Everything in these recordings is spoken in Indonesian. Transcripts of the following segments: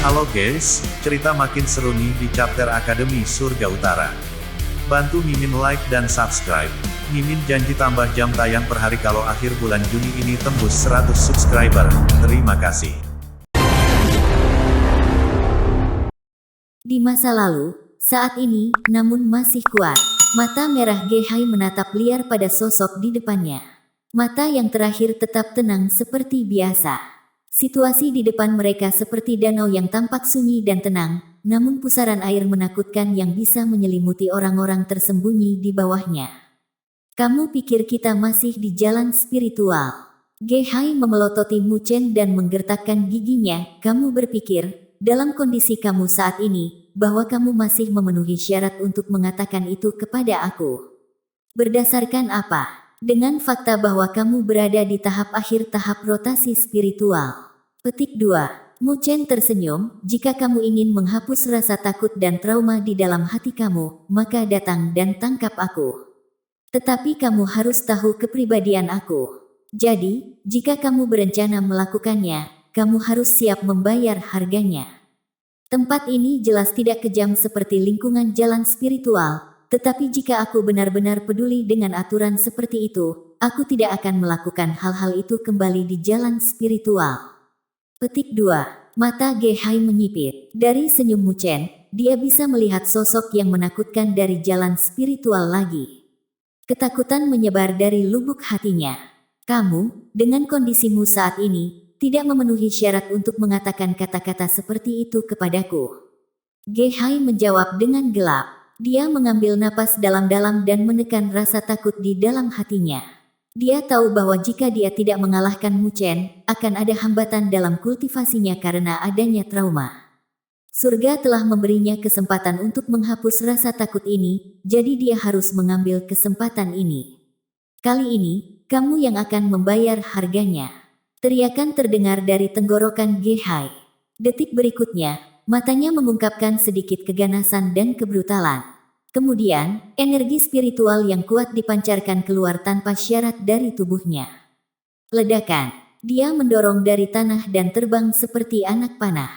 Halo guys, cerita makin seru nih di chapter Akademi Surga Utara. Bantu Mimin like dan subscribe. Mimin janji tambah jam tayang per hari kalau akhir bulan Juni ini tembus 100 subscriber. Terima kasih. Di masa lalu, saat ini, namun masih kuat. Mata merah Gehai menatap liar pada sosok di depannya. Mata yang terakhir tetap tenang seperti biasa. Situasi di depan mereka seperti danau yang tampak sunyi dan tenang, namun pusaran air menakutkan yang bisa menyelimuti orang-orang tersembunyi di bawahnya. Kamu pikir kita masih di jalan spiritual? Gehai memelototi Muchen dan menggertakkan giginya. Kamu berpikir, dalam kondisi kamu saat ini, bahwa kamu masih memenuhi syarat untuk mengatakan itu kepada aku. Berdasarkan apa? Dengan fakta bahwa kamu berada di tahap akhir tahap rotasi spiritual. Petik 2. Muchen tersenyum, jika kamu ingin menghapus rasa takut dan trauma di dalam hati kamu, maka datang dan tangkap aku. Tetapi kamu harus tahu kepribadian aku. Jadi, jika kamu berencana melakukannya, kamu harus siap membayar harganya. Tempat ini jelas tidak kejam seperti lingkungan jalan spiritual, tetapi jika aku benar-benar peduli dengan aturan seperti itu, aku tidak akan melakukan hal-hal itu kembali di jalan spiritual. Petik 2. Mata Gehai menyipit. Dari senyum Muchen, dia bisa melihat sosok yang menakutkan dari jalan spiritual lagi. Ketakutan menyebar dari lubuk hatinya. Kamu, dengan kondisimu saat ini, tidak memenuhi syarat untuk mengatakan kata-kata seperti itu kepadaku. Gehai menjawab dengan gelap. Dia mengambil napas dalam-dalam dan menekan rasa takut di dalam hatinya. Dia tahu bahwa jika dia tidak mengalahkan Muchen, akan ada hambatan dalam kultivasinya karena adanya trauma. Surga telah memberinya kesempatan untuk menghapus rasa takut ini, jadi dia harus mengambil kesempatan ini. Kali ini, kamu yang akan membayar harganya. Teriakan terdengar dari tenggorokan Gehai. Detik berikutnya, matanya mengungkapkan sedikit keganasan dan kebrutalan. Kemudian, energi spiritual yang kuat dipancarkan keluar tanpa syarat dari tubuhnya. Ledakan. Dia mendorong dari tanah dan terbang seperti anak panah.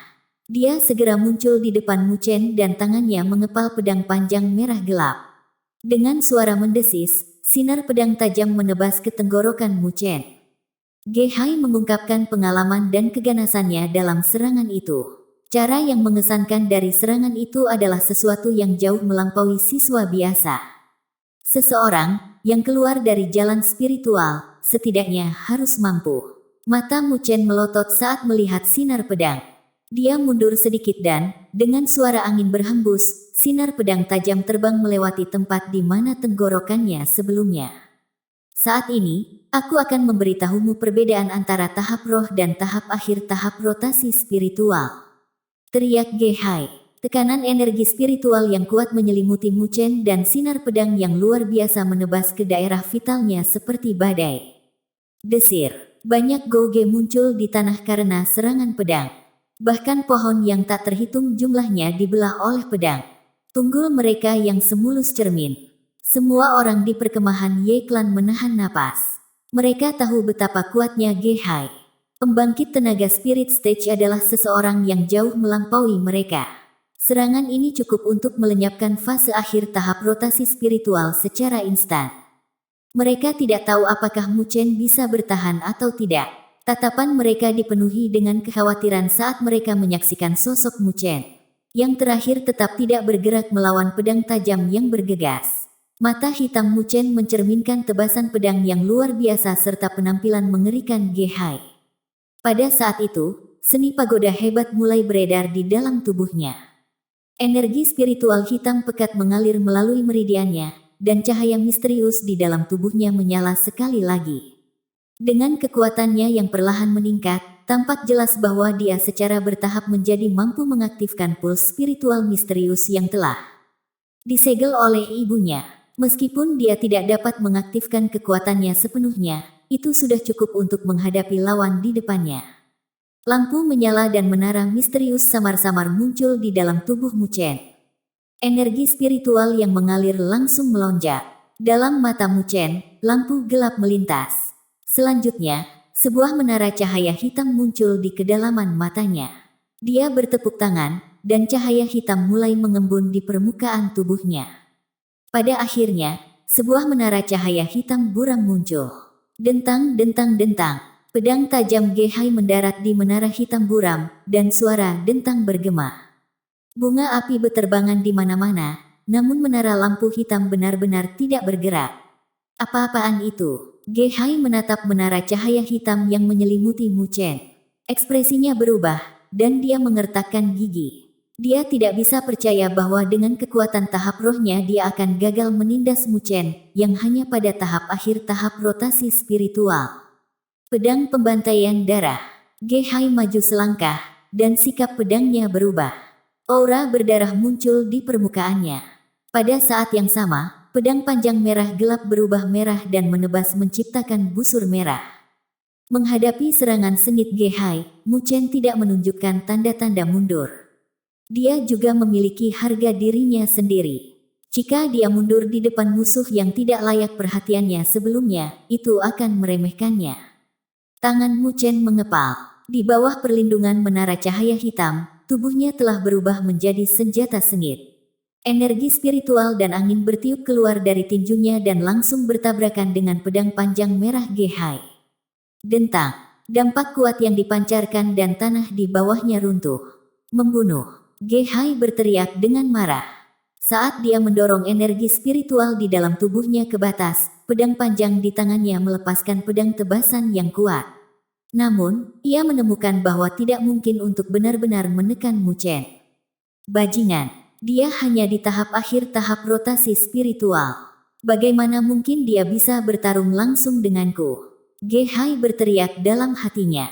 Dia segera muncul di depan Muchen dan tangannya mengepal pedang panjang merah gelap. Dengan suara mendesis, sinar pedang tajam menebas ke tenggorokan Muchen. Gehai mengungkapkan pengalaman dan keganasannya dalam serangan itu. Cara yang mengesankan dari serangan itu adalah sesuatu yang jauh melampaui siswa biasa. Seseorang yang keluar dari jalan spiritual, setidaknya harus mampu. Mata Muchen melotot saat melihat sinar pedang. Dia mundur sedikit dan, dengan suara angin berhembus, sinar pedang tajam terbang melewati tempat di mana tenggorokannya sebelumnya. Saat ini, aku akan memberitahumu perbedaan antara tahap roh dan tahap akhir tahap rotasi spiritual. Teriak Gehai. Tekanan energi spiritual yang kuat menyelimuti Muchen dan sinar pedang yang luar biasa menebas ke daerah vitalnya seperti badai. Desir. Banyak goge muncul di tanah karena serangan pedang. Bahkan pohon yang tak terhitung jumlahnya dibelah oleh pedang. Tunggul mereka yang semulus cermin. Semua orang di perkemahan Ye Clan menahan napas. Mereka tahu betapa kuatnya Gehai. Pembangkit tenaga spirit stage adalah seseorang yang jauh melampaui mereka. Serangan ini cukup untuk melenyapkan fase akhir tahap rotasi spiritual secara instan. Mereka tidak tahu apakah Muchen bisa bertahan atau tidak. Tatapan mereka dipenuhi dengan kekhawatiran saat mereka menyaksikan sosok Muchen. Yang terakhir tetap tidak bergerak melawan pedang tajam yang bergegas. Mata hitam Muchen mencerminkan tebasan pedang yang luar biasa serta penampilan mengerikan Gehai. Pada saat itu, seni pagoda hebat mulai beredar di dalam tubuhnya. Energi spiritual hitam pekat mengalir melalui meridiannya, dan cahaya misterius di dalam tubuhnya menyala sekali lagi. Dengan kekuatannya yang perlahan meningkat, tampak jelas bahwa dia secara bertahap menjadi mampu mengaktifkan puls spiritual misterius yang telah disegel oleh ibunya. Meskipun dia tidak dapat mengaktifkan kekuatannya sepenuhnya, itu sudah cukup untuk menghadapi lawan di depannya. Lampu menyala dan menara misterius samar-samar muncul di dalam tubuh Muchen. Energi spiritual yang mengalir langsung melonjak. Dalam mata Muchen, lampu gelap melintas. Selanjutnya, sebuah menara cahaya hitam muncul di kedalaman matanya. Dia bertepuk tangan, dan cahaya hitam mulai mengembun di permukaan tubuhnya. Pada akhirnya, sebuah menara cahaya hitam buram muncul. Dentang, dentang, dentang. Pedang tajam Gehai mendarat di menara hitam buram, dan suara dentang bergema. Bunga api berterbangan di mana-mana, namun menara lampu hitam benar-benar tidak bergerak. Apa-apaan itu? Gehai menatap menara cahaya hitam yang menyelimuti Mu Chen. Ekspresinya berubah, dan dia mengertakkan gigi. Dia tidak bisa percaya bahwa dengan kekuatan tahap rohnya dia akan gagal menindas Mu Chen, yang hanya pada tahap akhir tahap rotasi spiritual. Pedang pembantaian darah. Gehai maju selangkah, dan sikap pedangnya berubah. Aura berdarah muncul di permukaannya. Pada saat yang sama, pedang panjang merah gelap berubah merah dan menebas menciptakan busur merah. Menghadapi serangan sengit Gehai, Mu Chen tidak menunjukkan tanda-tanda mundur. Dia juga memiliki harga dirinya sendiri. Jika dia mundur di depan musuh yang tidak layak perhatiannya sebelumnya, itu akan meremehkannya. Tangan Mu Chen mengepal. Di bawah perlindungan menara cahaya hitam, tubuhnya telah berubah menjadi senjata sengit. Energi spiritual dan angin bertiup keluar dari tinjunya dan langsung bertabrakan dengan pedang panjang merah Gehai. Dentang. Dampak kuat yang dipancarkan dan tanah di bawahnya runtuh. Membunuh. Gehai berteriak dengan marah. Saat dia mendorong energi spiritual di dalam tubuhnya ke batas, pedang panjang di tangannya melepaskan pedang tebasan yang kuat. Namun, ia menemukan bahwa tidak mungkin untuk benar-benar menekan Mu Chen. Bajingan, dia hanya di tahap akhir tahap rotasi spiritual. Bagaimana mungkin dia bisa bertarung langsung denganku? Gehai berteriak dalam hatinya.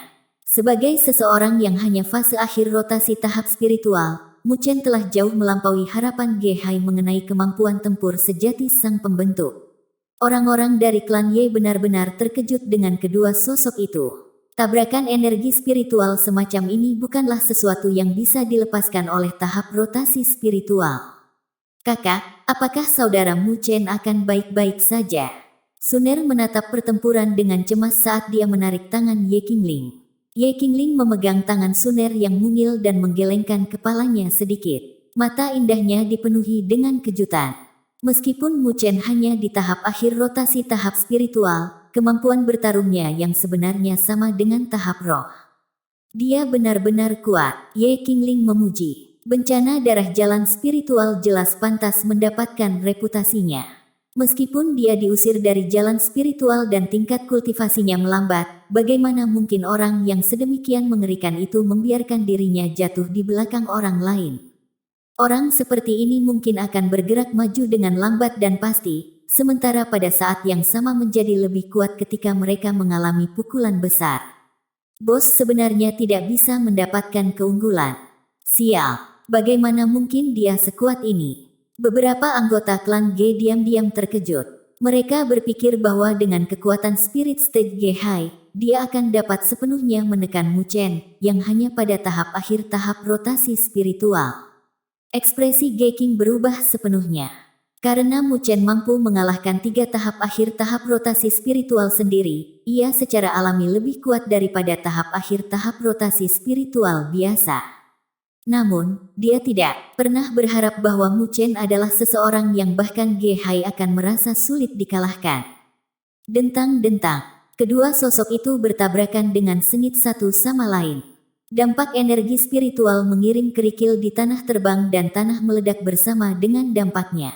Sebagai seseorang yang hanya fase akhir rotasi tahap spiritual, Mu Chen telah jauh melampaui harapan Gehai mengenai kemampuan tempur sejati sang pembentuk. Orang-orang dari klan Ye benar-benar terkejut dengan kedua sosok itu. Tabrakan energi spiritual semacam ini bukanlah sesuatu yang bisa dilepaskan oleh tahap rotasi spiritual. Kakak, apakah saudara Mu Chen akan baik-baik saja? Suner menatap pertempuran dengan cemas saat dia menarik tangan Ye Qingling. Ye Qingling memegang tangan Suner yang mungil dan menggelengkan kepalanya sedikit. Mata indahnya dipenuhi dengan kejutan. Meskipun Mu Chen hanya di tahap akhir rotasi tahap spiritual, kemampuan bertarungnya yang sebenarnya sama dengan tahap roh. Dia benar-benar kuat, Ye Qingling memuji. Bencana darah jalan spiritual jelas pantas mendapatkan reputasinya. Meskipun dia diusir dari jalan spiritual dan tingkat kultivasinya melambat, bagaimana mungkin orang yang sedemikian mengerikan itu membiarkan dirinya jatuh di belakang orang lain? Orang seperti ini mungkin akan bergerak maju dengan lambat dan pasti, sementara pada saat yang sama menjadi lebih kuat ketika mereka mengalami pukulan besar. Bos sebenarnya tidak bisa mendapatkan keunggulan. Sial, bagaimana mungkin dia sekuat ini? Beberapa anggota klan Ge diam-diam terkejut. Mereka berpikir bahwa dengan kekuatan spirit stage Gehai, dia akan dapat sepenuhnya menekan Mu Chen, yang hanya pada tahap akhir tahap rotasi spiritual. Ekspresi Ge Qing berubah sepenuhnya. Karena Mu Chen mampu mengalahkan 3 tahap akhir tahap rotasi spiritual sendiri, ia secara alami lebih kuat daripada tahap akhir tahap rotasi spiritual biasa. Namun, dia tidak pernah berharap bahwa Mu Chen adalah seseorang yang bahkan Gehai akan merasa sulit dikalahkan. Dentang-dentang, kedua sosok itu bertabrakan dengan sengit satu sama lain. Dampak energi spiritual mengirim kerikil di tanah terbang dan tanah meledak bersama dengan dampaknya.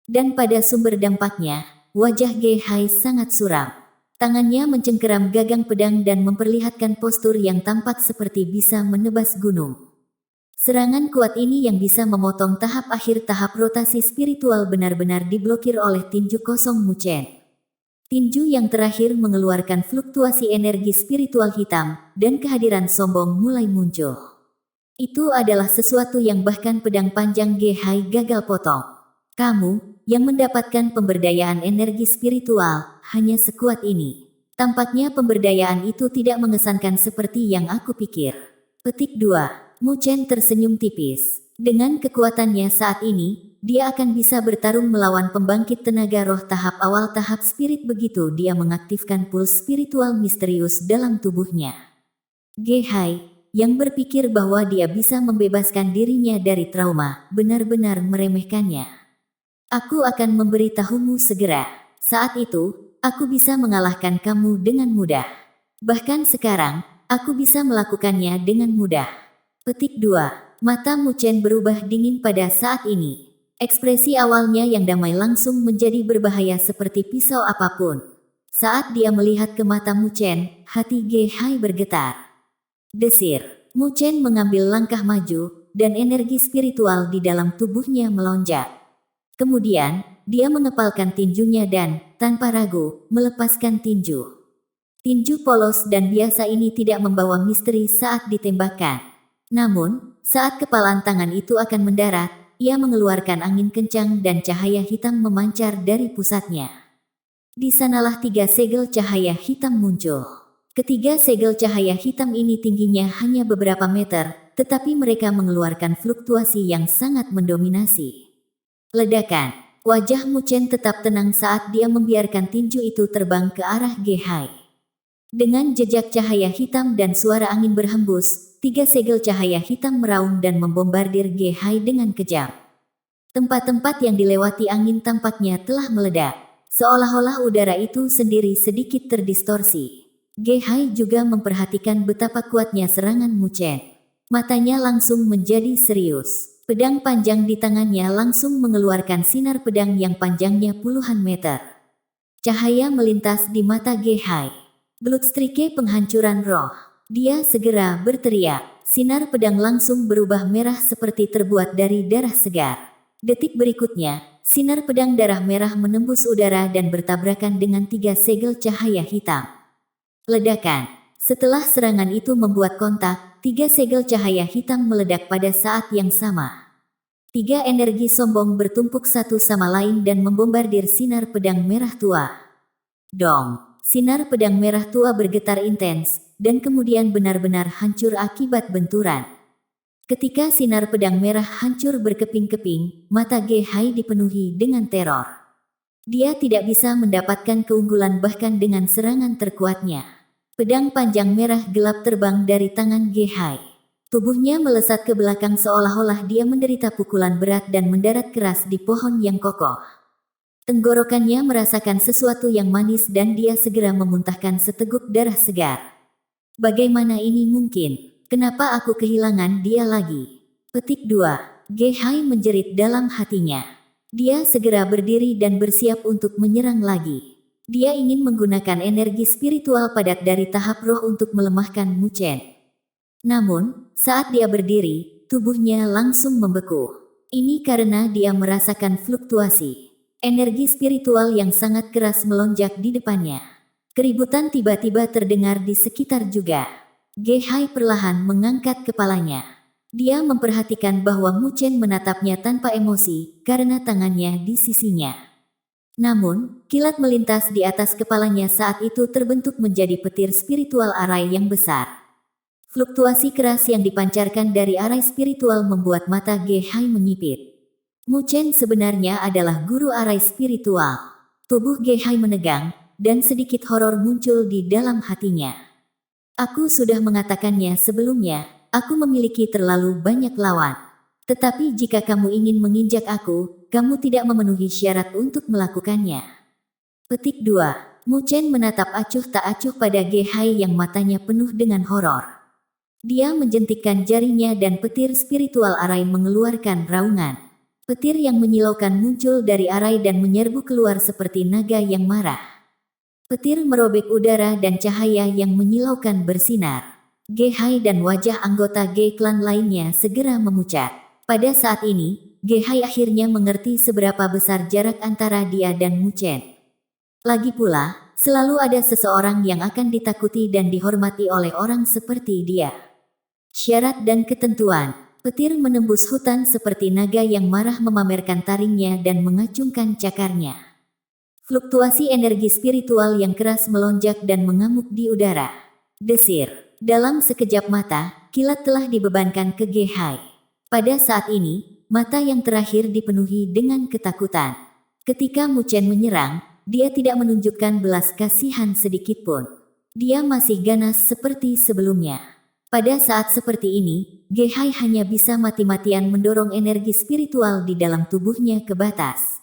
Dan pada sumber dampaknya, wajah Gehai sangat suram. Tangannya mencengkeram gagang pedang dan memperlihatkan postur yang tampak seperti bisa menebas gunung. Serangan kuat ini yang bisa memotong tahap akhir tahap rotasi spiritual benar-benar diblokir oleh tinju kosong Mu Chen. Tinju yang terakhir mengeluarkan fluktuasi energi spiritual hitam, dan kehadiran sombong mulai muncul. Itu adalah sesuatu yang bahkan pedang panjang Gehai gagal potong. Kamu, yang mendapatkan pemberdayaan energi spiritual, hanya sekuat ini. Tampaknya pemberdayaan itu tidak mengesankan seperti yang aku pikir. Petik 2. Mu Chen tersenyum tipis. Dengan kekuatannya saat ini, dia akan bisa bertarung melawan pembangkit tenaga roh tahap awal tahap spirit begitu dia mengaktifkan puls spiritual misterius dalam tubuhnya. Gehai, yang berpikir bahwa dia bisa membebaskan dirinya dari trauma, benar-benar meremehkannya. Aku akan memberitahumu segera. Saat itu, aku bisa mengalahkan kamu dengan mudah. Bahkan sekarang, aku bisa melakukannya dengan mudah. Petik 2. Mata Mu Chen berubah dingin pada saat ini. Ekspresi awalnya yang damai langsung menjadi berbahaya seperti pisau apapun. Saat dia melihat ke mata Mu Chen, hati Ge Hai bergetar. Desir. Mu Chen mengambil langkah maju, dan energi spiritual di dalam tubuhnya melonjak. Kemudian, dia mengepalkan tinjunya dan, tanpa ragu, melepaskan tinju. Tinju polos dan biasa ini tidak membawa misteri saat ditembakkan. Namun, saat kepalan tangan itu akan mendarat, ia mengeluarkan angin kencang dan cahaya hitam memancar dari pusatnya. Di sanalah 3 segel cahaya hitam muncul. Ketiga segel cahaya hitam ini tingginya hanya beberapa meter, tetapi mereka mengeluarkan fluktuasi yang sangat mendominasi. Ledakan. Wajah Mu Chen tetap tenang saat dia membiarkan tinju itu terbang ke arah Ge Hai. Dengan jejak cahaya hitam dan suara angin berhembus, 3 segel cahaya hitam meraung dan membombardir Ge Hai dengan kejam. Tempat-tempat yang dilewati angin tampaknya telah meledak. Seolah-olah udara itu sendiri sedikit terdistorsi. Ge Hai juga memperhatikan betapa kuatnya serangan Mu Chen. Matanya langsung menjadi serius. Pedang panjang di tangannya langsung mengeluarkan sinar pedang yang panjangnya puluhan meter. Cahaya melintas di mata Ge Hai. Bloodstrike penghancuran roh. Dia segera berteriak. Sinar pedang langsung berubah merah seperti terbuat dari darah segar. Detik berikutnya, sinar pedang darah merah menembus udara dan bertabrakan dengan 3 segel cahaya hitam. Ledakan. Setelah serangan itu membuat kontak, 3 segel cahaya hitam meledak pada saat yang sama. 3 energi sombong bertumpuk satu sama lain dan membombardir sinar pedang merah tua. Dong. Sinar pedang merah tua bergetar intens, dan kemudian benar-benar hancur akibat benturan. Ketika sinar pedang merah hancur berkeping-keping, mata Ge Hai dipenuhi dengan teror. Dia tidak bisa mendapatkan keunggulan bahkan dengan serangan terkuatnya. Pedang panjang merah gelap terbang dari tangan Ge Hai. Tubuhnya melesat ke belakang seolah-olah dia menderita pukulan berat dan mendarat keras di pohon yang kokoh. Tenggorokannya merasakan sesuatu yang manis dan dia segera memuntahkan seteguk darah segar. Bagaimana ini mungkin? Kenapa aku kehilangan dia lagi? Petik 2. Ge Hai menjerit dalam hatinya. Dia segera berdiri dan bersiap untuk menyerang lagi. Dia ingin menggunakan energi spiritual padat dari tahap roh untuk melemahkan Mu Chen. Namun, saat dia berdiri, tubuhnya langsung membeku. Ini karena dia merasakan fluktuasi. Energi spiritual yang sangat keras melonjak di depannya. Keributan tiba-tiba terdengar di sekitar juga. Ge Hai perlahan mengangkat kepalanya. Dia memperhatikan bahwa Mu Chen menatapnya tanpa emosi karena tangannya di sisinya. Namun, kilat melintas di atas kepalanya saat itu terbentuk menjadi petir spiritual arai yang besar. Fluktuasi keras yang dipancarkan dari arai spiritual membuat mata Ge Hai menyipit. Mu Chen sebenarnya adalah guru arai spiritual. Tubuh Ge Hai menegang, dan sedikit horor muncul di dalam hatinya. Aku sudah mengatakannya sebelumnya, aku memiliki terlalu banyak lawan. Tetapi jika kamu ingin menginjak aku, kamu tidak memenuhi syarat untuk melakukannya. Petik 2. Mu Chen menatap acuh tak acuh pada Ge Hai yang matanya penuh dengan horor. Dia menjentikkan jarinya dan petir spiritual arai mengeluarkan raungan. Petir yang menyilaukan muncul dari arai dan menyerbu keluar seperti naga yang marah. Petir merobek udara dan cahaya yang menyilaukan bersinar. Ge Hai dan wajah anggota Ge Clan lainnya segera memucat. Pada saat ini, Ge Hai akhirnya mengerti seberapa besar jarak antara dia dan Mu Chen. Lagi pula, selalu ada seseorang yang akan ditakuti dan dihormati oleh orang seperti dia. Syarat dan ketentuan. Petir menembus hutan seperti naga yang marah memamerkan taringnya dan mengacungkan cakarnya. Fluktuasi energi spiritual yang keras melonjak dan mengamuk di udara. Desir. Dalam sekejap mata, kilat telah dibebankan ke Ge Hai. Pada saat ini, mata yang terakhir dipenuhi dengan ketakutan. Ketika Mu Chen menyerang, dia tidak menunjukkan belas kasihan sedikitpun. Dia masih ganas seperti sebelumnya. Pada saat seperti ini, Gehai hanya bisa mati-matian mendorong energi spiritual di dalam tubuhnya ke batas.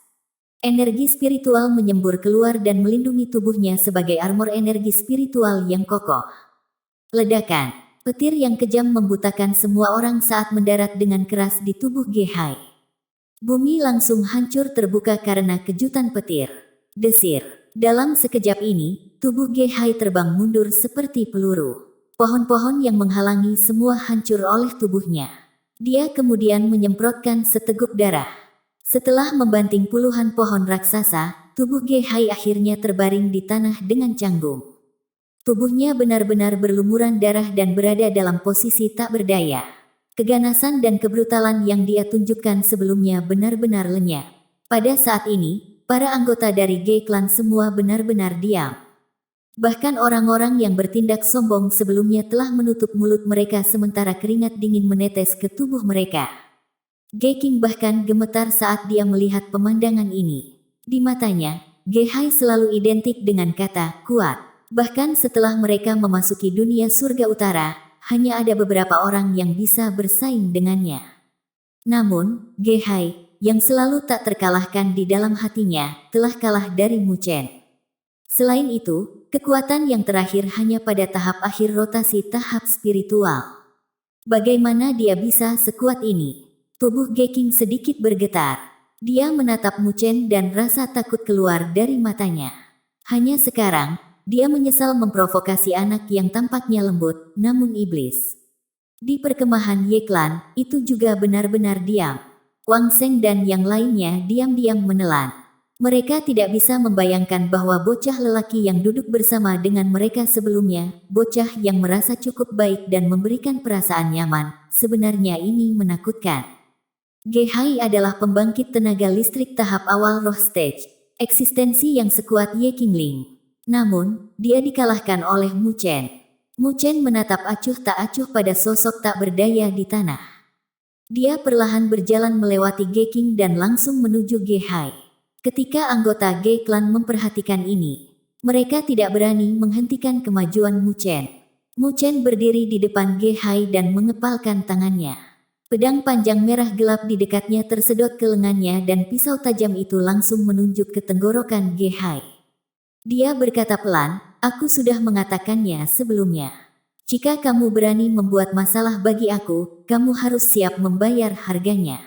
Energi spiritual menyembur keluar dan melindungi tubuhnya sebagai armor energi spiritual yang kokoh. Ledakan, petir yang kejam membutakan semua orang saat mendarat dengan keras di tubuh Gehai. Bumi langsung hancur terbuka karena kejutan petir. Desir. Dalam sekejap ini, tubuh Gehai terbang mundur seperti peluru. Pohon-pohon yang menghalangi semua hancur oleh tubuhnya. Dia kemudian menyemprotkan seteguk darah. Setelah membanting puluhan pohon raksasa, tubuh Gehai akhirnya terbaring di tanah dengan canggung. Tubuhnya benar-benar berlumuran darah dan berada dalam posisi tak berdaya. Keganasan dan kebrutalan yang dia tunjukkan sebelumnya benar-benar lenyap. Pada saat ini, para anggota dari Ge Clan semua benar-benar diam. Bahkan orang-orang yang bertindak sombong sebelumnya telah menutup mulut mereka sementara keringat dingin menetes ke tubuh mereka. Ge King bahkan gemetar saat dia melihat pemandangan ini. Di matanya, Gehai selalu identik dengan kata kuat. Bahkan setelah mereka memasuki dunia surga utara, hanya ada beberapa orang yang bisa bersaing dengannya. Namun, Gehai, yang selalu tak terkalahkan di dalam hatinya, telah kalah dari Mu Chen. Selain itu, kekuatan yang terakhir hanya pada tahap akhir rotasi tahap spiritual. Bagaimana dia bisa sekuat ini? Tubuh Ge King sedikit bergetar. Dia menatap Mu Chen dan rasa takut keluar dari matanya. Hanya sekarang, dia menyesal memprovokasi anak yang tampaknya lembut, namun iblis. Di perkemahan Ye Clan, itu juga benar-benar diam. Wang Sheng dan yang lainnya diam-diam menelan. Mereka tidak bisa membayangkan bahwa bocah lelaki yang duduk bersama dengan mereka sebelumnya, bocah yang merasa cukup baik dan memberikan perasaan nyaman, sebenarnya ini menakutkan. Gehai adalah pembangkit tenaga listrik tahap awal roh stage, eksistensi yang sekuat Ye Qingling. Namun, dia dikalahkan oleh Mu Chen. Mu Chen menatap acuh tak acuh pada sosok tak berdaya di tanah. Dia perlahan berjalan melewati Ge King dan langsung menuju Gehai. Ketika anggota Ge Clan memperhatikan ini, mereka tidak berani menghentikan kemajuan Mu Chen. Mu Chen berdiri di depan Gehai dan mengepalkan tangannya. Pedang panjang merah gelap di dekatnya tersedot ke lengannya dan pisau tajam itu langsung menunjuk ke tenggorokan Gehai. Dia berkata pelan, "Aku sudah mengatakannya sebelumnya. Jika kamu berani membuat masalah bagi aku, kamu harus siap membayar harganya."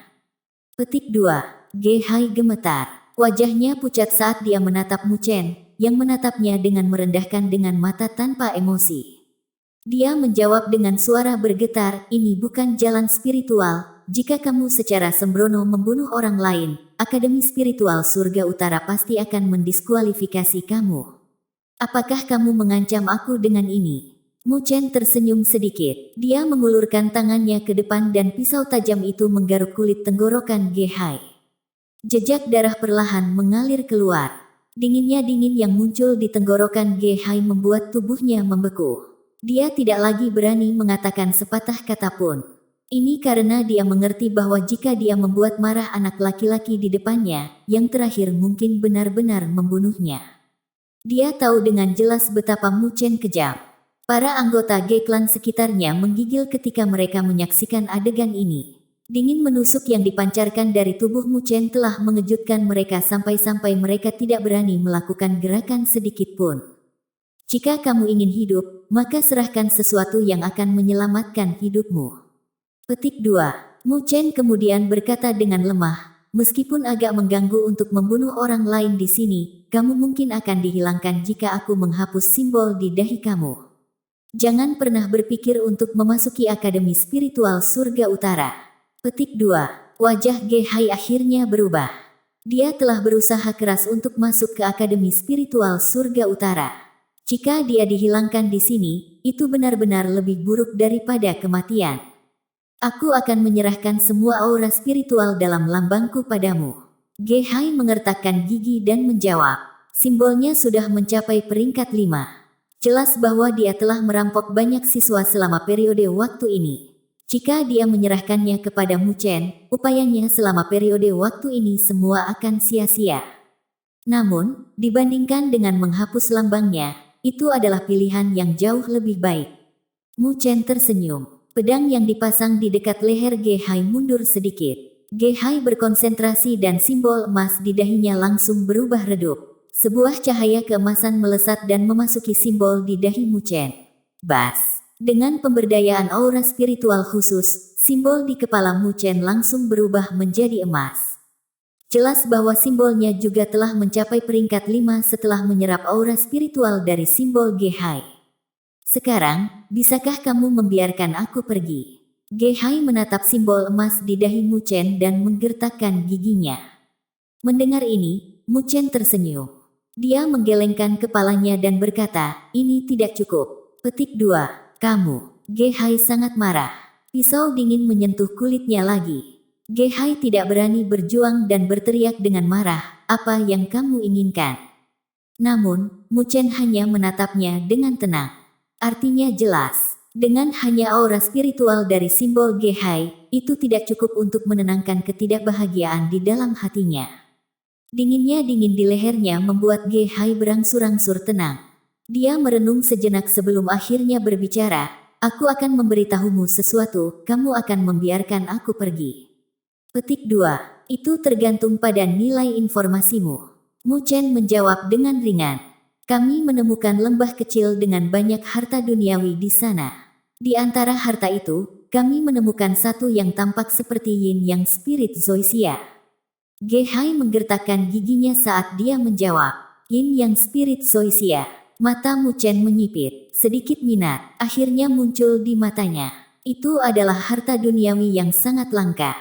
Petik 2. Gehai gemetar. Wajahnya pucat saat dia menatap Mu Chen, yang menatapnya dengan merendahkan dengan mata tanpa emosi. Dia menjawab dengan suara bergetar, "Ini bukan jalan spiritual. Jika kamu secara sembrono membunuh orang lain, Akademi Spiritual Surga Utara pasti akan mendiskualifikasi kamu. Apakah kamu mengancam aku dengan ini?" Mu Chen tersenyum sedikit. Dia mengulurkan tangannya ke depan dan pisau tajam itu menggaruk kulit tenggorokan Gehai. Jejak darah perlahan mengalir keluar. Dinginnya dingin yang muncul di tenggorokan Gehai membuat tubuhnya membeku. Dia tidak lagi berani mengatakan sepatah kata pun. Ini karena dia mengerti bahwa jika dia membuat marah anak laki-laki di depannya, yang terakhir mungkin benar-benar membunuhnya. Dia tahu dengan jelas betapa Mu Chen kejam. Para anggota Ge Clan sekitarnya menggigil ketika mereka menyaksikan adegan ini. Dingin menusuk yang dipancarkan dari tubuh Mu Chen telah mengejutkan mereka sampai-sampai mereka tidak berani melakukan gerakan sedikit pun. Jika kamu ingin hidup, maka serahkan sesuatu yang akan menyelamatkan hidupmu. Petik 2. Mu Chen kemudian berkata dengan lemah, "Meskipun agak mengganggu untuk membunuh orang lain di sini, kamu mungkin akan dihilangkan jika aku menghapus simbol di dahi kamu. Jangan pernah berpikir untuk memasuki Akademi Spiritual Surga Utara." Petik 2. Wajah Gehai akhirnya berubah. Dia telah berusaha keras untuk masuk ke Akademi Spiritual Surga Utara. Jika dia dihilangkan di sini, itu benar-benar lebih buruk daripada kematian. "Aku akan menyerahkan semua aura spiritual dalam lambangku padamu." Gehai mengertakkan gigi dan menjawab. Simbolnya sudah mencapai peringkat 5. Jelas bahwa dia telah merampok banyak siswa selama periode waktu ini. Jika dia menyerahkannya kepada Mu Chen, upayanya selama periode waktu ini semua akan sia-sia. Namun, dibandingkan dengan menghapus lambangnya, itu adalah pilihan yang jauh lebih baik. Mu Chen tersenyum. Pedang yang dipasang di dekat leher Ge Hai mundur sedikit. Ge Hai berkonsentrasi dan simbol emas di dahinya langsung berubah redup. Sebuah cahaya keemasan melesat dan memasuki simbol di dahi Mu Chen. Bas. Dengan pemberdayaan aura spiritual khusus, simbol di kepala Mu Chen langsung berubah menjadi emas. Jelas bahwa simbolnya juga telah mencapai peringkat 5 setelah menyerap aura spiritual dari simbol Ge Hai. Sekarang, bisakah kamu membiarkan aku pergi? Ge Hai menatap simbol emas di dahi Mu Chen dan menggertakkan giginya. Mendengar ini, Mu Chen tersenyum. Dia menggelengkan kepalanya dan berkata, ini tidak cukup. Petik 2. Kamu. Ge Hai sangat marah. Pisau dingin menyentuh kulitnya lagi. Ge Hai tidak berani berjuang dan berteriak dengan marah, apa yang kamu inginkan? Namun, Mu Chen hanya menatapnya dengan tenang. Artinya jelas, dengan hanya aura spiritual dari simbol Ge Hai, itu tidak cukup untuk menenangkan ketidakbahagiaan di dalam hatinya. Dinginnya dingin di lehernya membuat Ge Hai berangsur-angsur tenang. Dia merenung sejenak sebelum akhirnya berbicara, aku akan memberitahumu sesuatu, kamu akan membiarkan aku pergi. Petik 2. Itu tergantung pada nilai informasimu. Mu Chen menjawab dengan ringan. Kami menemukan lembah kecil dengan banyak harta duniawi di sana. Di antara harta itu, kami menemukan satu yang tampak seperti yin yang spirit Zoysia. Ge Hai menggertakkan giginya saat dia menjawab. Yin yang spirit Zoysia. Mata Mu Chen menyipit. Sedikit minat akhirnya muncul di matanya. Itu adalah harta duniawi yang sangat langka.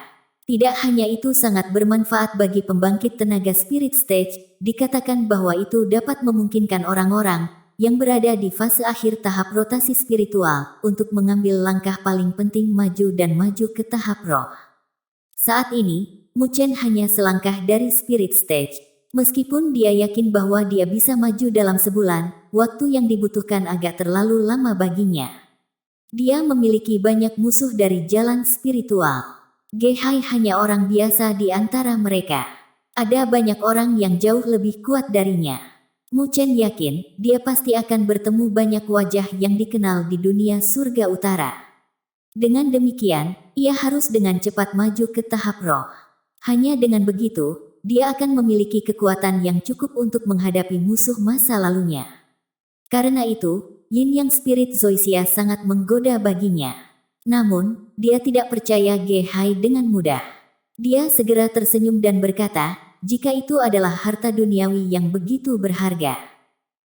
Tidak hanya itu sangat bermanfaat bagi pembangkit tenaga spirit stage, dikatakan bahwa itu dapat memungkinkan orang-orang yang berada di fase akhir tahap rotasi spiritual untuk mengambil langkah paling penting maju dan maju ke tahap roh. Saat ini, Mu Chen hanya selangkah dari spirit stage. Meskipun dia yakin bahwa dia bisa maju dalam sebulan, waktu yang dibutuhkan agak terlalu lama baginya. Dia memiliki banyak musuh dari jalan spiritual. Ge Hai hanya orang biasa di antara mereka. Ada banyak orang yang jauh lebih kuat darinya. Mu Chen yakin, dia pasti akan bertemu banyak wajah yang dikenal di dunia surga utara. Dengan demikian, ia harus dengan cepat maju ke tahap roh. Hanya dengan begitu, dia akan memiliki kekuatan yang cukup untuk menghadapi musuh masa lalunya. Karena itu, Yin Yang Spirit Zoysia sangat menggoda baginya. Namun, dia tidak percaya Ge Hai dengan mudah. Dia segera tersenyum dan berkata, jika itu adalah harta duniawi yang begitu berharga,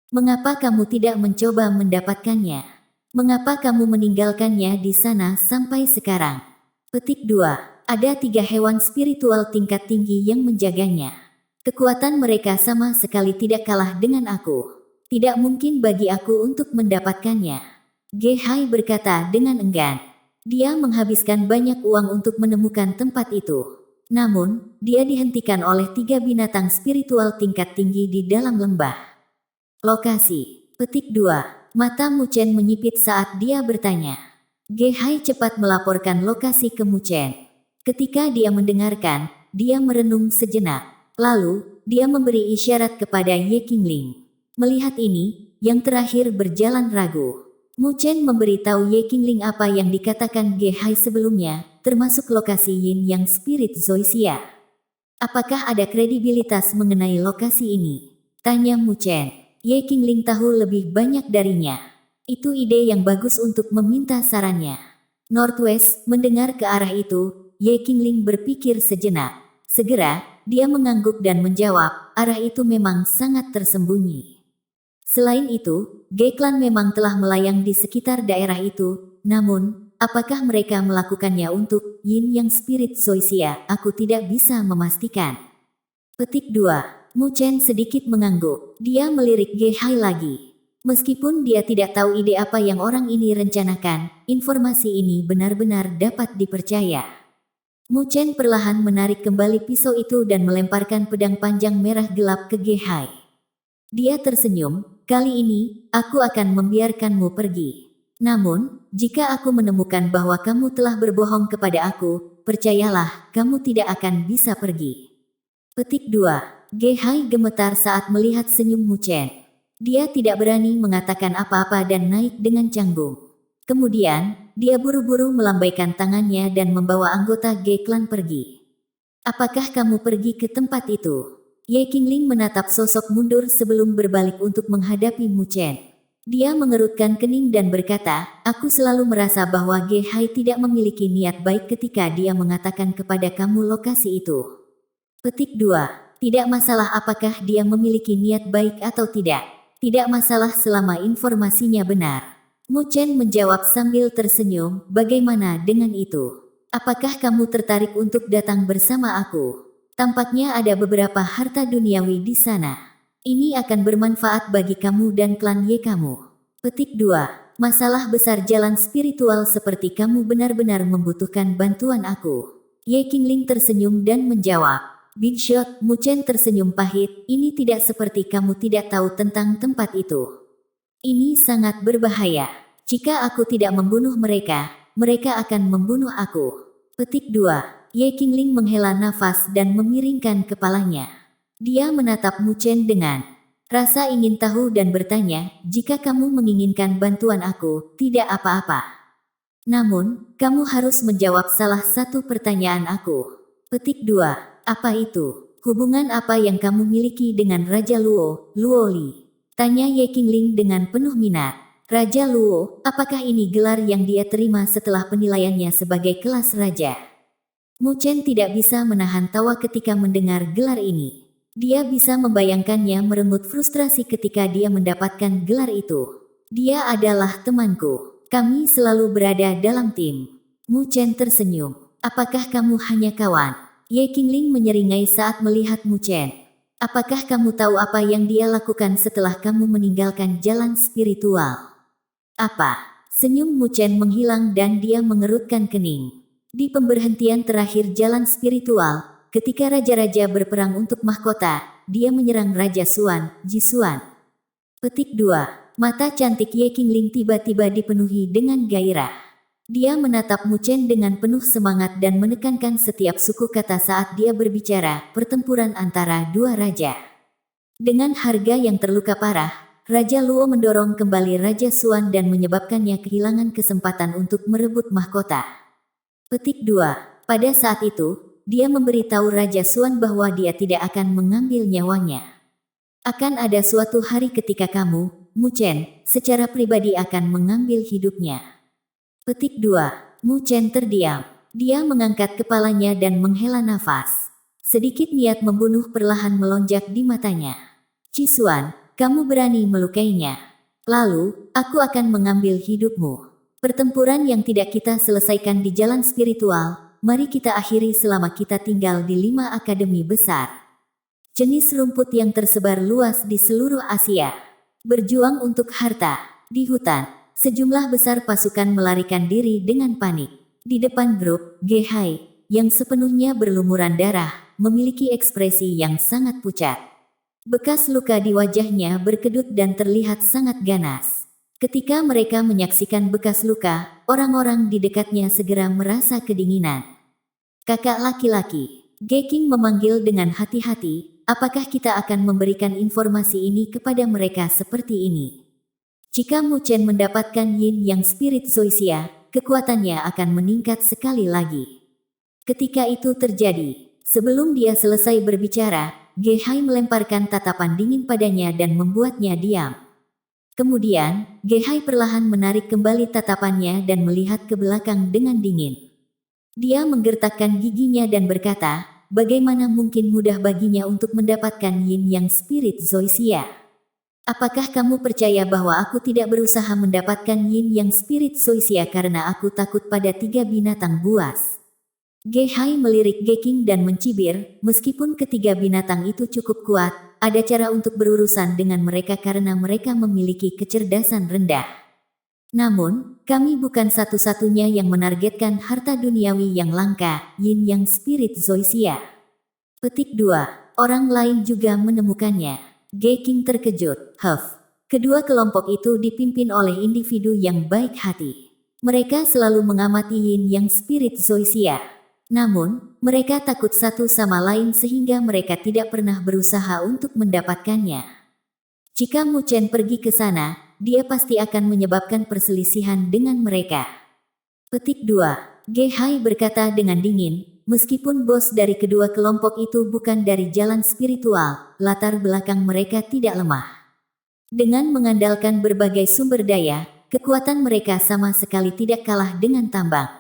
mengapa kamu tidak mencoba mendapatkannya? Mengapa kamu meninggalkannya di sana sampai sekarang? Petik 2. Ada 3 hewan spiritual tingkat tinggi yang menjaganya. Kekuatan mereka sama sekali tidak kalah dengan aku. Tidak mungkin bagi aku untuk mendapatkannya. Ge Hai berkata dengan enggan. Dia menghabiskan banyak uang untuk menemukan tempat itu. Namun, dia dihentikan oleh 3 binatang spiritual tingkat tinggi di dalam lembah. Lokasi. Petik 2. Mata Mu Chen menyipit saat dia bertanya. Ge Hai cepat melaporkan lokasi ke Mu Chen. Ketika dia mendengarkan, dia merenung sejenak. Lalu, dia memberi isyarat kepada Ye Qingling. Melihat ini, yang terakhir berjalan ragu. Mu Chen memberitahu Ye Qingling apa yang dikatakan Ge Hai sebelumnya, termasuk lokasi Yin Yang Spirit Zoysia. Apakah ada kredibilitas mengenai lokasi ini? Tanya Mu Chen. Ye Qingling tahu lebih banyak darinya. Itu ide yang bagus untuk meminta sarannya. Northwest, mendengar ke arah itu, Ye Qingling berpikir sejenak. Segera, dia mengangguk dan menjawab, arah itu memang sangat tersembunyi. Selain itu, Ge Clan memang telah melayang di sekitar daerah itu, namun, apakah mereka melakukannya untuk Yin Yang Spirit Zoysia, aku tidak bisa memastikan. Petik 2. Mu Chen sedikit mengangguk, dia melirik Ge Hai lagi. Meskipun dia tidak tahu ide apa yang orang ini rencanakan, informasi ini benar-benar dapat dipercaya. Mu Chen perlahan menarik kembali pisau itu dan melemparkan pedang panjang merah gelap ke Ge Hai. Dia tersenyum, kali ini, aku akan membiarkanmu pergi. Namun, jika aku menemukan bahwa kamu telah berbohong kepada aku, percayalah, kamu tidak akan bisa pergi. Petik 2. Ge Hai gemetar saat melihat senyum Mu Chen. Dia tidak berani mengatakan apa-apa dan naik dengan canggung. Kemudian, dia buru-buru melambaikan tangannya dan membawa anggota Ge-Clan pergi. Apakah kamu pergi ke tempat itu? Ye Qingling menatap sosok mundur sebelum berbalik untuk menghadapi Mu Chen. Dia mengerutkan kening dan berkata, aku selalu merasa bahwa Ge Hai tidak memiliki niat baik ketika dia mengatakan kepada kamu lokasi itu. Petik 2. Tidak masalah apakah dia memiliki niat baik atau tidak. Tidak masalah selama informasinya benar. Mu Chen menjawab sambil tersenyum, bagaimana dengan itu? Apakah kamu tertarik untuk datang bersama aku? Tampaknya ada beberapa harta duniawi di sana. Ini akan bermanfaat bagi kamu dan klan Ye kamu. Petik 2. Masalah besar jalan spiritual seperti kamu benar-benar membutuhkan bantuan aku. Ye Qingling tersenyum dan menjawab. Big Shot, Mu Chen tersenyum pahit, ini tidak seperti kamu tidak tahu tentang tempat itu. Ini sangat berbahaya. Jika aku tidak membunuh mereka, mereka akan membunuh aku. Petik 2. Ye Qingling menghela nafas dan memiringkan kepalanya. Dia menatap Mu Chen dengan rasa ingin tahu dan bertanya, jika kamu menginginkan bantuan aku, tidak apa-apa. Namun, kamu harus menjawab salah satu pertanyaan aku. Petik 2. Apa itu? Hubungan apa yang kamu miliki dengan Raja Luo, Luo Li? Tanya Ye Qingling dengan penuh minat. Raja Luo, apakah ini gelar yang dia terima setelah penilaiannya sebagai kelas raja? Mu Chen tidak bisa menahan tawa ketika mendengar gelar ini. Dia bisa membayangkannya merenggut frustrasi ketika dia mendapatkan gelar itu. Dia adalah temanku. Kami selalu berada dalam tim. Mu Chen tersenyum. Apakah kamu hanya kawan? Ye Qingling menyeringai saat melihat Mu Chen. Apakah kamu tahu apa yang dia lakukan setelah kamu meninggalkan jalan spiritual? Apa? Senyum Mu Chen menghilang dan dia mengerutkan kening. Di pemberhentian terakhir jalan spiritual, ketika raja-raja berperang untuk mahkota, dia menyerang Raja Xuan, Jisuan. Petik 2. Mata cantik Ye Qingling tiba-tiba dipenuhi dengan gairah. Dia menatap Mu Chen dengan penuh semangat dan menekankan setiap suku kata saat dia berbicara, pertempuran antara dua raja. Dengan harga yang terluka parah, Raja Luo mendorong kembali Raja Xuan dan menyebabkannya kehilangan kesempatan untuk merebut mahkota. Petik 2. Pada saat itu, dia memberitahu Raja Xuan bahwa dia tidak akan mengambil nyawanya. Akan ada suatu hari ketika kamu, Mu Chen, secara pribadi akan mengambil hidupnya. Petik 2. Mu Chen terdiam. Dia mengangkat kepalanya dan menghela nafas. Sedikit niat membunuh perlahan melonjak di matanya. Jisuan, kamu berani melukainya. Lalu, aku akan mengambil hidupmu. Pertempuran yang tidak kita selesaikan di jalan spiritual, mari kita akhiri selama kita tinggal di 5 akademi besar. Jenis rumput yang tersebar luas di seluruh Asia. Berjuang untuk harta. Di hutan, sejumlah besar pasukan melarikan diri dengan panik. Di depan grup, Ge Hai, yang sepenuhnya berlumuran darah, memiliki ekspresi yang sangat pucat. Bekas luka di wajahnya berkedut dan terlihat sangat ganas. Ketika mereka menyaksikan bekas luka, orang-orang di dekatnya segera merasa kedinginan. Kakak laki-laki, Ge Qing memanggil dengan hati-hati, apakah kita akan memberikan informasi ini kepada mereka seperti ini? Jika Mu Chen mendapatkan Yin Yang Spirit Zoysia, kekuatannya akan meningkat sekali lagi. Ketika itu terjadi, sebelum dia selesai berbicara, Ge Hai melemparkan tatapan dingin padanya dan membuatnya diam. Kemudian, Ge Hai perlahan menarik kembali tatapannya dan melihat ke belakang dengan dingin. Dia menggertakkan giginya dan berkata, bagaimana mungkin mudah baginya untuk mendapatkan Yin Yang Spirit Zoysia? Apakah kamu percaya bahwa aku tidak berusaha mendapatkan Yin Yang Spirit Zoysia karena aku takut pada 3 binatang buas? Ge Hai melirik Ge Qing dan mencibir, meskipun ketiga binatang itu cukup kuat, ada cara untuk berurusan dengan mereka karena mereka memiliki kecerdasan rendah. Namun, kami bukan satu-satunya yang menargetkan harta duniawi yang langka, Yin Yang Spirit Zoysia. Petik 2. Orang lain juga menemukannya. Ge Qing terkejut. Kedua kelompok itu dipimpin oleh individu yang baik hati. Mereka selalu mengamati Yin Yang Spirit Zoysia. Namun, mereka takut satu sama lain sehingga mereka tidak pernah berusaha untuk mendapatkannya. Jika Mu Chen pergi ke sana, dia pasti akan menyebabkan perselisihan dengan mereka. Petik 2. Ge Hai berkata dengan dingin, meskipun bos dari kedua kelompok itu bukan dari jalan spiritual, latar belakang mereka tidak lemah. Dengan mengandalkan berbagai sumber daya, kekuatan mereka sama sekali tidak kalah dengan tambang.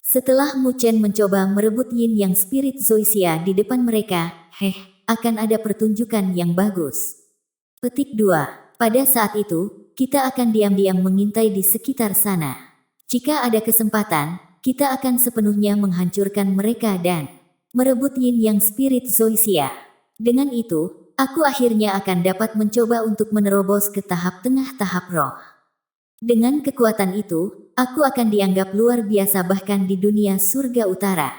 Setelah Mu Chen mencoba merebut Yin Yang Spirit Zoysia di depan mereka, akan ada pertunjukan yang bagus. Petik 2. Pada saat itu, kita akan diam-diam mengintai di sekitar sana. Jika ada kesempatan, kita akan sepenuhnya menghancurkan mereka dan merebut Yin Yang Spirit Zoysia. Dengan itu, aku akhirnya akan dapat mencoba untuk menerobos ke tahap tengah tahap roh. Dengan kekuatan itu, aku akan dianggap luar biasa bahkan di dunia surga utara.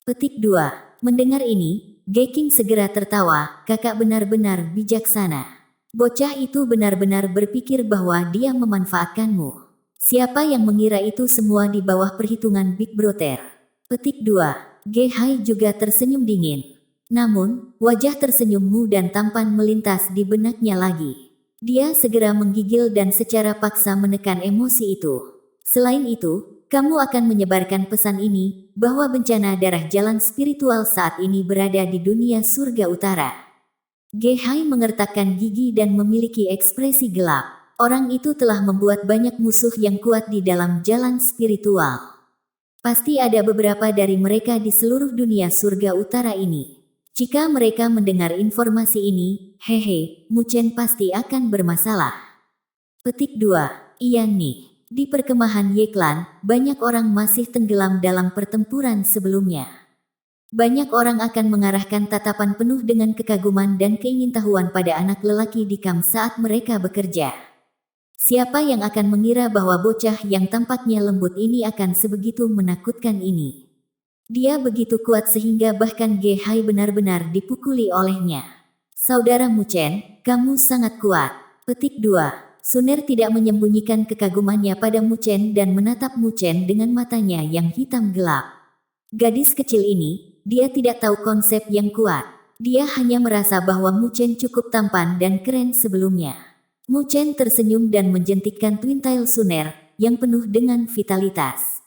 Petik 2. Mendengar ini, Ge King segera tertawa, kakak benar-benar bijaksana. Bocah itu benar-benar berpikir bahwa dia memanfaatkanmu. Siapa yang mengira itu semua di bawah perhitungan Big Brother? Petik 2. Ge Hai juga tersenyum dingin. Namun, wajah tersenyummu dan tampan melintas di benaknya lagi. Dia segera menggigil dan secara paksa menekan emosi itu. Selain itu, kamu akan menyebarkan pesan ini, bahwa bencana darah jalan spiritual saat ini berada di dunia surga utara. Ge Hai mengertakkan gigi dan memiliki ekspresi gelap. Orang itu telah membuat banyak musuh yang kuat di dalam jalan spiritual. Pasti ada beberapa dari mereka di seluruh dunia surga utara ini. Jika mereka mendengar informasi ini, Mu Chen pasti akan bermasalah. Petik 2. Iya nih. Di perkemahan Ye Clan, banyak orang masih tenggelam dalam pertempuran sebelumnya. Banyak orang akan mengarahkan tatapan penuh dengan kekaguman dan keingintahuan pada anak lelaki di kamp saat mereka bekerja. Siapa yang akan mengira bahwa bocah yang tampaknya lembut ini akan sebegitu menakutkan ini? Dia begitu kuat sehingga bahkan Ge Hai benar-benar dipukuli olehnya. Saudara Mu Chen, kamu sangat kuat. Petik 2. Suner tidak menyembunyikan kekagumannya pada Mu Chen dan menatap Mu Chen dengan matanya yang hitam gelap. Gadis kecil ini, dia tidak tahu konsep yang kuat. Dia hanya merasa bahwa Mu Chen cukup tampan dan keren sebelumnya. Mu Chen tersenyum dan menjentikkan twintail Suner, yang penuh dengan vitalitas.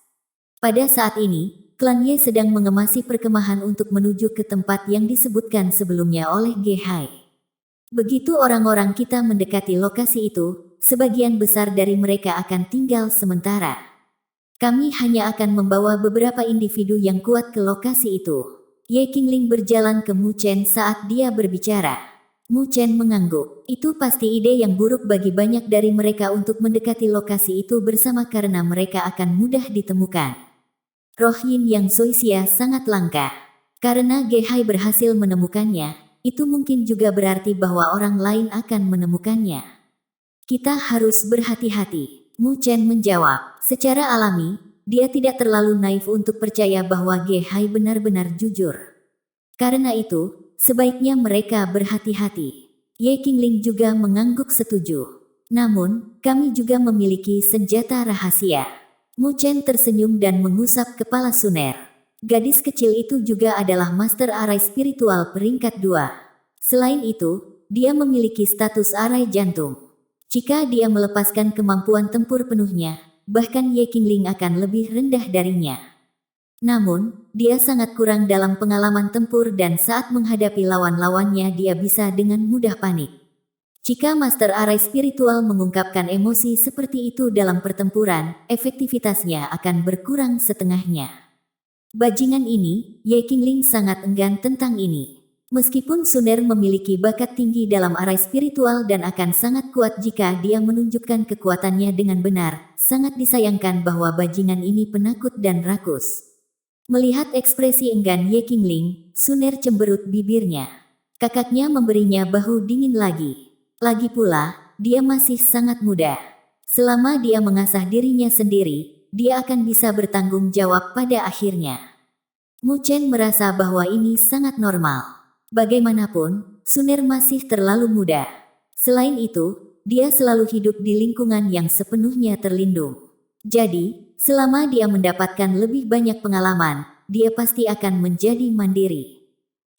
Pada saat ini, klan Ye sedang mengemasi perkemahan untuk menuju ke tempat yang disebutkan sebelumnya oleh Ge Hai. Begitu orang-orang kita mendekati lokasi itu, sebagian besar dari mereka akan tinggal sementara. Kami hanya akan membawa beberapa individu yang kuat ke lokasi itu. Ye Qingling berjalan ke Mu Chen saat dia berbicara. Mu Chen mengangguk. Itu pasti ide yang buruk bagi banyak dari mereka untuk mendekati lokasi itu bersama karena mereka akan mudah ditemukan. Roh Yin Yang Zoysia sangat langka. Karena Ge Hai berhasil menemukannya, itu mungkin juga berarti bahwa orang lain akan menemukannya. Kita harus berhati-hati. Mu Chen menjawab. Secara alami, dia tidak terlalu naif untuk percaya bahwa Ge Hai benar-benar jujur. Karena itu, sebaiknya mereka berhati-hati. Ye Qingling juga mengangguk setuju. Namun, kami juga memiliki senjata rahasia. Mu Chen tersenyum dan mengusap kepala Suner. Gadis kecil itu juga adalah Master Arai Spiritual peringkat 2. Selain itu, dia memiliki status arai jantung. Jika dia melepaskan kemampuan tempur penuhnya, bahkan Ye Qingling akan lebih rendah darinya. Namun, dia sangat kurang dalam pengalaman tempur dan saat menghadapi lawan-lawannya dia bisa dengan mudah panik. Jika Master Arai Spiritual mengungkapkan emosi seperti itu dalam pertempuran, efektivitasnya akan berkurang setengahnya. Bajingan ini, Ye Qingling sangat enggan tentang ini. Meskipun Suner memiliki bakat tinggi dalam arai spiritual dan akan sangat kuat jika dia menunjukkan kekuatannya dengan benar, sangat disayangkan bahwa bajingan ini penakut dan rakus. Melihat ekspresi enggan Ye Qingling, Suner cemberut bibirnya. Kakaknya memberinya bahu dingin lagi. Lagi pula, dia masih sangat muda. Selama dia mengasah dirinya sendiri, dia akan bisa bertanggung jawab pada akhirnya. Mu Chen merasa bahwa ini sangat normal. Bagaimanapun, Suner masih terlalu muda. Selain itu, dia selalu hidup di lingkungan yang sepenuhnya terlindung. Jadi, selama dia mendapatkan lebih banyak pengalaman, dia pasti akan menjadi mandiri.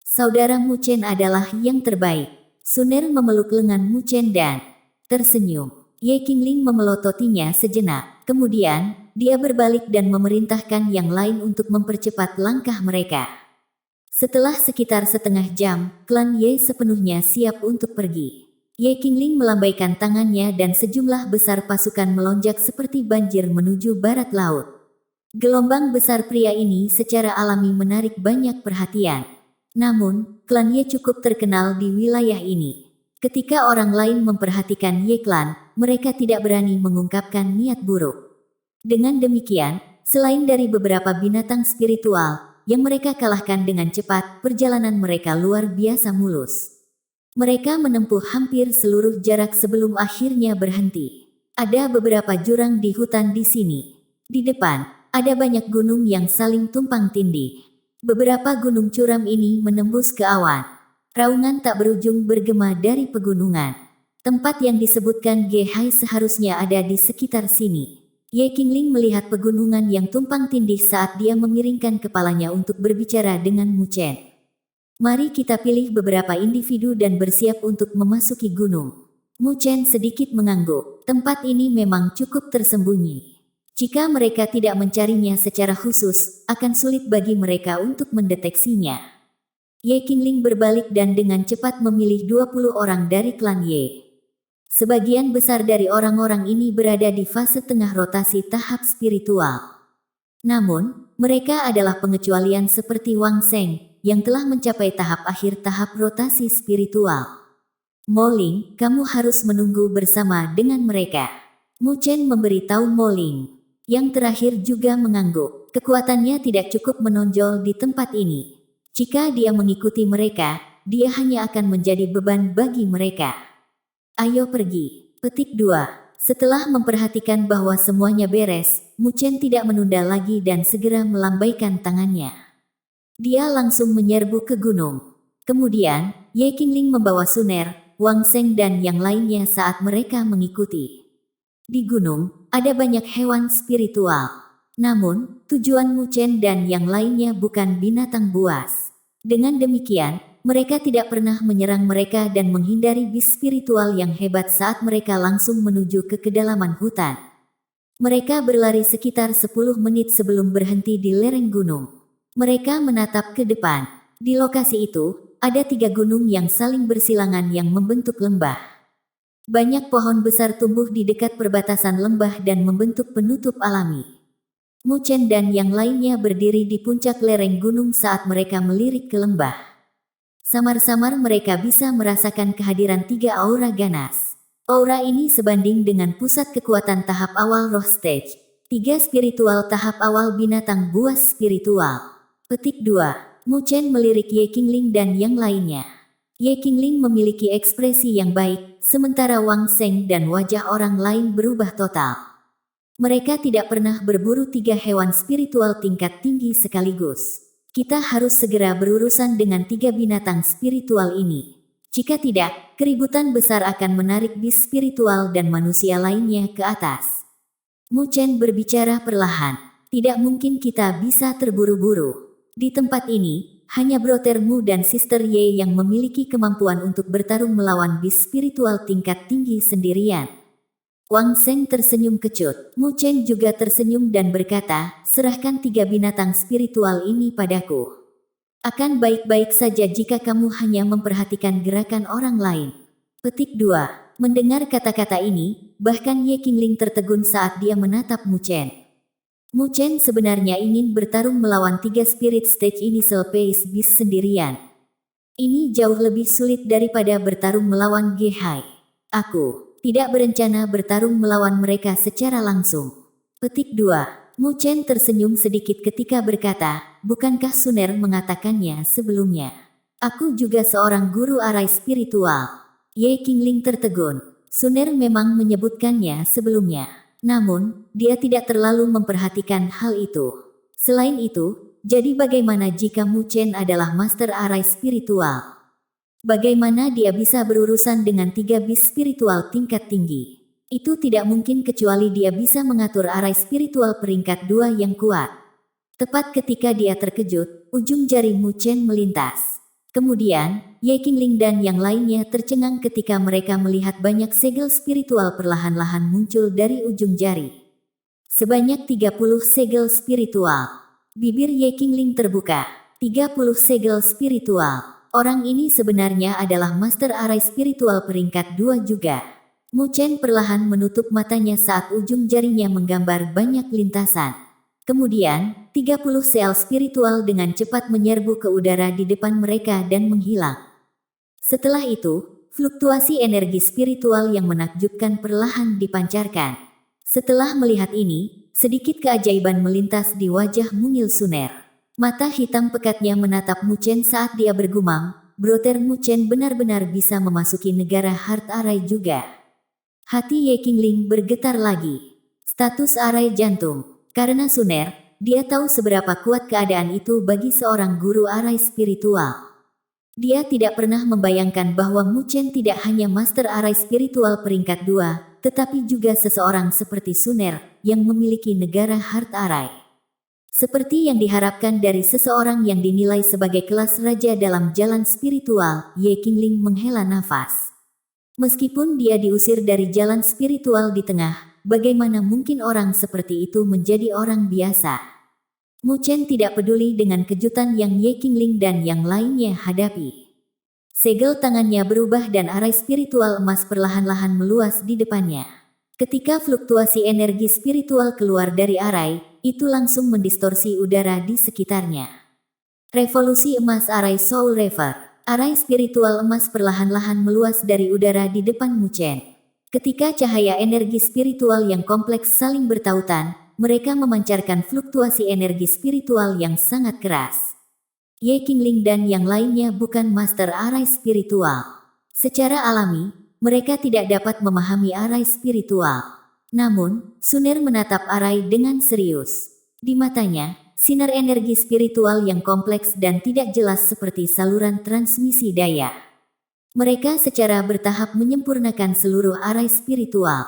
Saudara Mu Chen adalah yang terbaik. Suner memeluk lengan Mu Chen dan tersenyum. Ye Qingling memelototinya sejenak. Kemudian, dia berbalik dan memerintahkan yang lain untuk mempercepat langkah mereka. Setelah sekitar setengah jam, klan Ye sepenuhnya siap untuk pergi. Ye Qingling melambaikan tangannya dan sejumlah besar pasukan melonjak seperti banjir menuju barat laut. Gelombang besar pria ini secara alami menarik banyak perhatian. Namun, klan Ye cukup terkenal di wilayah ini. Ketika orang lain memperhatikan Ye Clan, mereka tidak berani mengungkapkan niat buruk. Dengan demikian, selain dari beberapa binatang spiritual yang mereka kalahkan dengan cepat, perjalanan mereka luar biasa mulus. Mereka menempuh hampir seluruh jarak sebelum akhirnya berhenti. Ada beberapa jurang di hutan di sini. Di depan, ada banyak gunung yang saling tumpang tindih. Beberapa gunung curam ini menembus ke awan. Raungan tak berujung bergema dari pegunungan. Tempat yang disebutkan Ge-hai seharusnya ada di sekitar sini. Ye Qingling melihat pegunungan yang tumpang tindih saat dia memiringkan kepalanya untuk berbicara dengan Mu Chen. Mari kita pilih beberapa individu dan bersiap untuk memasuki gunung. Mu Chen sedikit mengangguk. Tempat ini memang cukup tersembunyi. Jika mereka tidak mencarinya secara khusus, akan sulit bagi mereka untuk mendeteksinya. Ye Qingling berbalik dan dengan cepat memilih 20 orang dari klan Ye. Sebagian besar dari orang-orang ini berada di fase tengah rotasi tahap spiritual. Namun, mereka adalah pengecualian seperti Wang Sheng, yang telah mencapai tahap akhir tahap rotasi spiritual. Mo Ling, kamu harus menunggu bersama dengan mereka. Mu Chen memberitahu Mo Ling. Yang terakhir juga mengangguk. Kekuatannya tidak cukup menonjol di tempat ini. Jika dia mengikuti mereka, dia hanya akan menjadi beban bagi mereka. Ayo pergi. Petik 2. Setelah memperhatikan bahwa semuanya beres, Mu Chen tidak menunda lagi dan segera melambaikan tangannya. Dia langsung menyerbu ke gunung. Kemudian, Ye Qingling membawa Suner, Wang Sheng dan yang lainnya saat mereka mengikuti. Di gunung, ada banyak hewan spiritual. Namun, tujuan Mu Chen dan yang lainnya bukan binatang buas. Dengan demikian, mereka tidak pernah menyerang mereka dan menghindari bis spiritual yang hebat saat mereka langsung menuju ke kedalaman hutan. Mereka berlari sekitar 10 menit sebelum berhenti di lereng gunung. Mereka menatap ke depan. Di lokasi itu, ada 3 gunung yang saling bersilangan yang membentuk lembah. Banyak pohon besar tumbuh di dekat perbatasan lembah dan membentuk penutup alami. Mu Chen dan yang lainnya berdiri di puncak lereng gunung saat mereka melirik ke lembah. Samar-samar mereka bisa merasakan kehadiran 3 aura ganas. Aura ini sebanding dengan pusat kekuatan tahap awal roh stage. 3 spiritual tahap awal binatang buas spiritual. Petik 2. Mu Chen melirik Ye Qingling dan yang lainnya. Ye Qingling memiliki ekspresi yang baik, sementara Wang Sheng dan wajah orang lain berubah total. Mereka tidak pernah berburu 3 hewan spiritual tingkat tinggi sekaligus. Kita harus segera berurusan dengan 3 binatang spiritual ini. Jika tidak, keributan besar akan menarik bis spiritual dan manusia lainnya ke atas. Mu Chen berbicara perlahan. Tidak mungkin kita bisa terburu-buru. Di tempat ini, hanya Brother Mu dan Sister Ye yang memiliki kemampuan untuk bertarung melawan bis spiritual tingkat tinggi sendirian. Wang Sheng tersenyum kecut. Mu Chen juga tersenyum dan berkata, serahkan 3 binatang spiritual ini padaku. Akan baik-baik saja jika kamu hanya memperhatikan gerakan orang lain. Petik 2. Mendengar kata-kata ini, bahkan Ye Qingling tertegun saat dia menatap Mu Chen. Mu Chen sebenarnya ingin bertarung melawan 3 spirit stage initial phase beast sendirian. Ini jauh lebih sulit daripada bertarung melawan Ge-hai. Aku tidak berencana bertarung melawan mereka secara langsung. Petik 2. Mu Chen tersenyum sedikit ketika berkata, bukankah Suner mengatakannya sebelumnya? Aku juga seorang guru arai spiritual. Ye Qingling tertegun. Suner memang menyebutkannya sebelumnya. Namun, dia tidak terlalu memperhatikan hal itu. Selain itu, jadi bagaimana jika Mu Chen adalah master arai spiritual? Bagaimana dia bisa berurusan dengan 3 bis spiritual tingkat tinggi? Itu tidak mungkin kecuali dia bisa mengatur arai spiritual peringkat 2 yang kuat. Tepat ketika dia terkejut, ujung jari Mu Chen melintas. Kemudian, Ye Qingling dan yang lainnya tercengang ketika mereka melihat banyak segel spiritual perlahan-lahan muncul dari ujung jari. Sebanyak 30 segel spiritual. Bibir Ye Qingling terbuka. 30 segel spiritual. Orang ini sebenarnya adalah Master Arai Spiritual peringkat 2 juga. Mu Chen perlahan menutup matanya saat ujung jarinya menggambar banyak lintasan. Kemudian, 30 sel spiritual dengan cepat menyerbu ke udara di depan mereka dan menghilang. Setelah itu, fluktuasi energi spiritual yang menakjubkan perlahan dipancarkan. Setelah melihat ini, sedikit keajaiban melintas di wajah mungil Suner. Mata hitam pekatnya menatap Mu Chen saat dia bergumam, Brother Mu Chen benar-benar bisa memasuki negara Heart Arai juga. Hati Ye Qingling bergetar lagi. Status arai jantung. Karena Suner, dia tahu seberapa kuat keadaan itu bagi seorang guru arai spiritual. Dia tidak pernah membayangkan bahwa Mu Chen tidak hanya Master Arai Spiritual peringkat 2, tetapi juga seseorang seperti Suner, yang memiliki negara Heart Arai. Seperti yang diharapkan dari seseorang yang dinilai sebagai kelas raja dalam jalan spiritual, Ye Qingling menghela nafas. Meskipun dia diusir dari jalan spiritual di tengah, bagaimana mungkin orang seperti itu menjadi orang biasa? Mu Chen tidak peduli dengan kejutan yang Ye Qingling dan yang lainnya hadapi. Segel tangannya berubah dan arai spiritual emas perlahan-lahan meluas di depannya. Ketika fluktuasi energi spiritual keluar dari arai, itu langsung mendistorsi udara di sekitarnya. Revolusi emas arai Soul Reaver. Arai spiritual emas perlahan-lahan meluas dari udara di depan Mu Chen. Ketika cahaya energi spiritual yang kompleks saling bertautan, mereka memancarkan fluktuasi energi spiritual yang sangat keras. Ye Qingling dan yang lainnya bukan master arai spiritual. Secara alami, mereka tidak dapat memahami arai spiritual. Namun, Suner menatap arai dengan serius. Di matanya, sinar energi spiritual yang kompleks dan tidak jelas seperti saluran transmisi daya. Mereka secara bertahap menyempurnakan seluruh arai spiritual.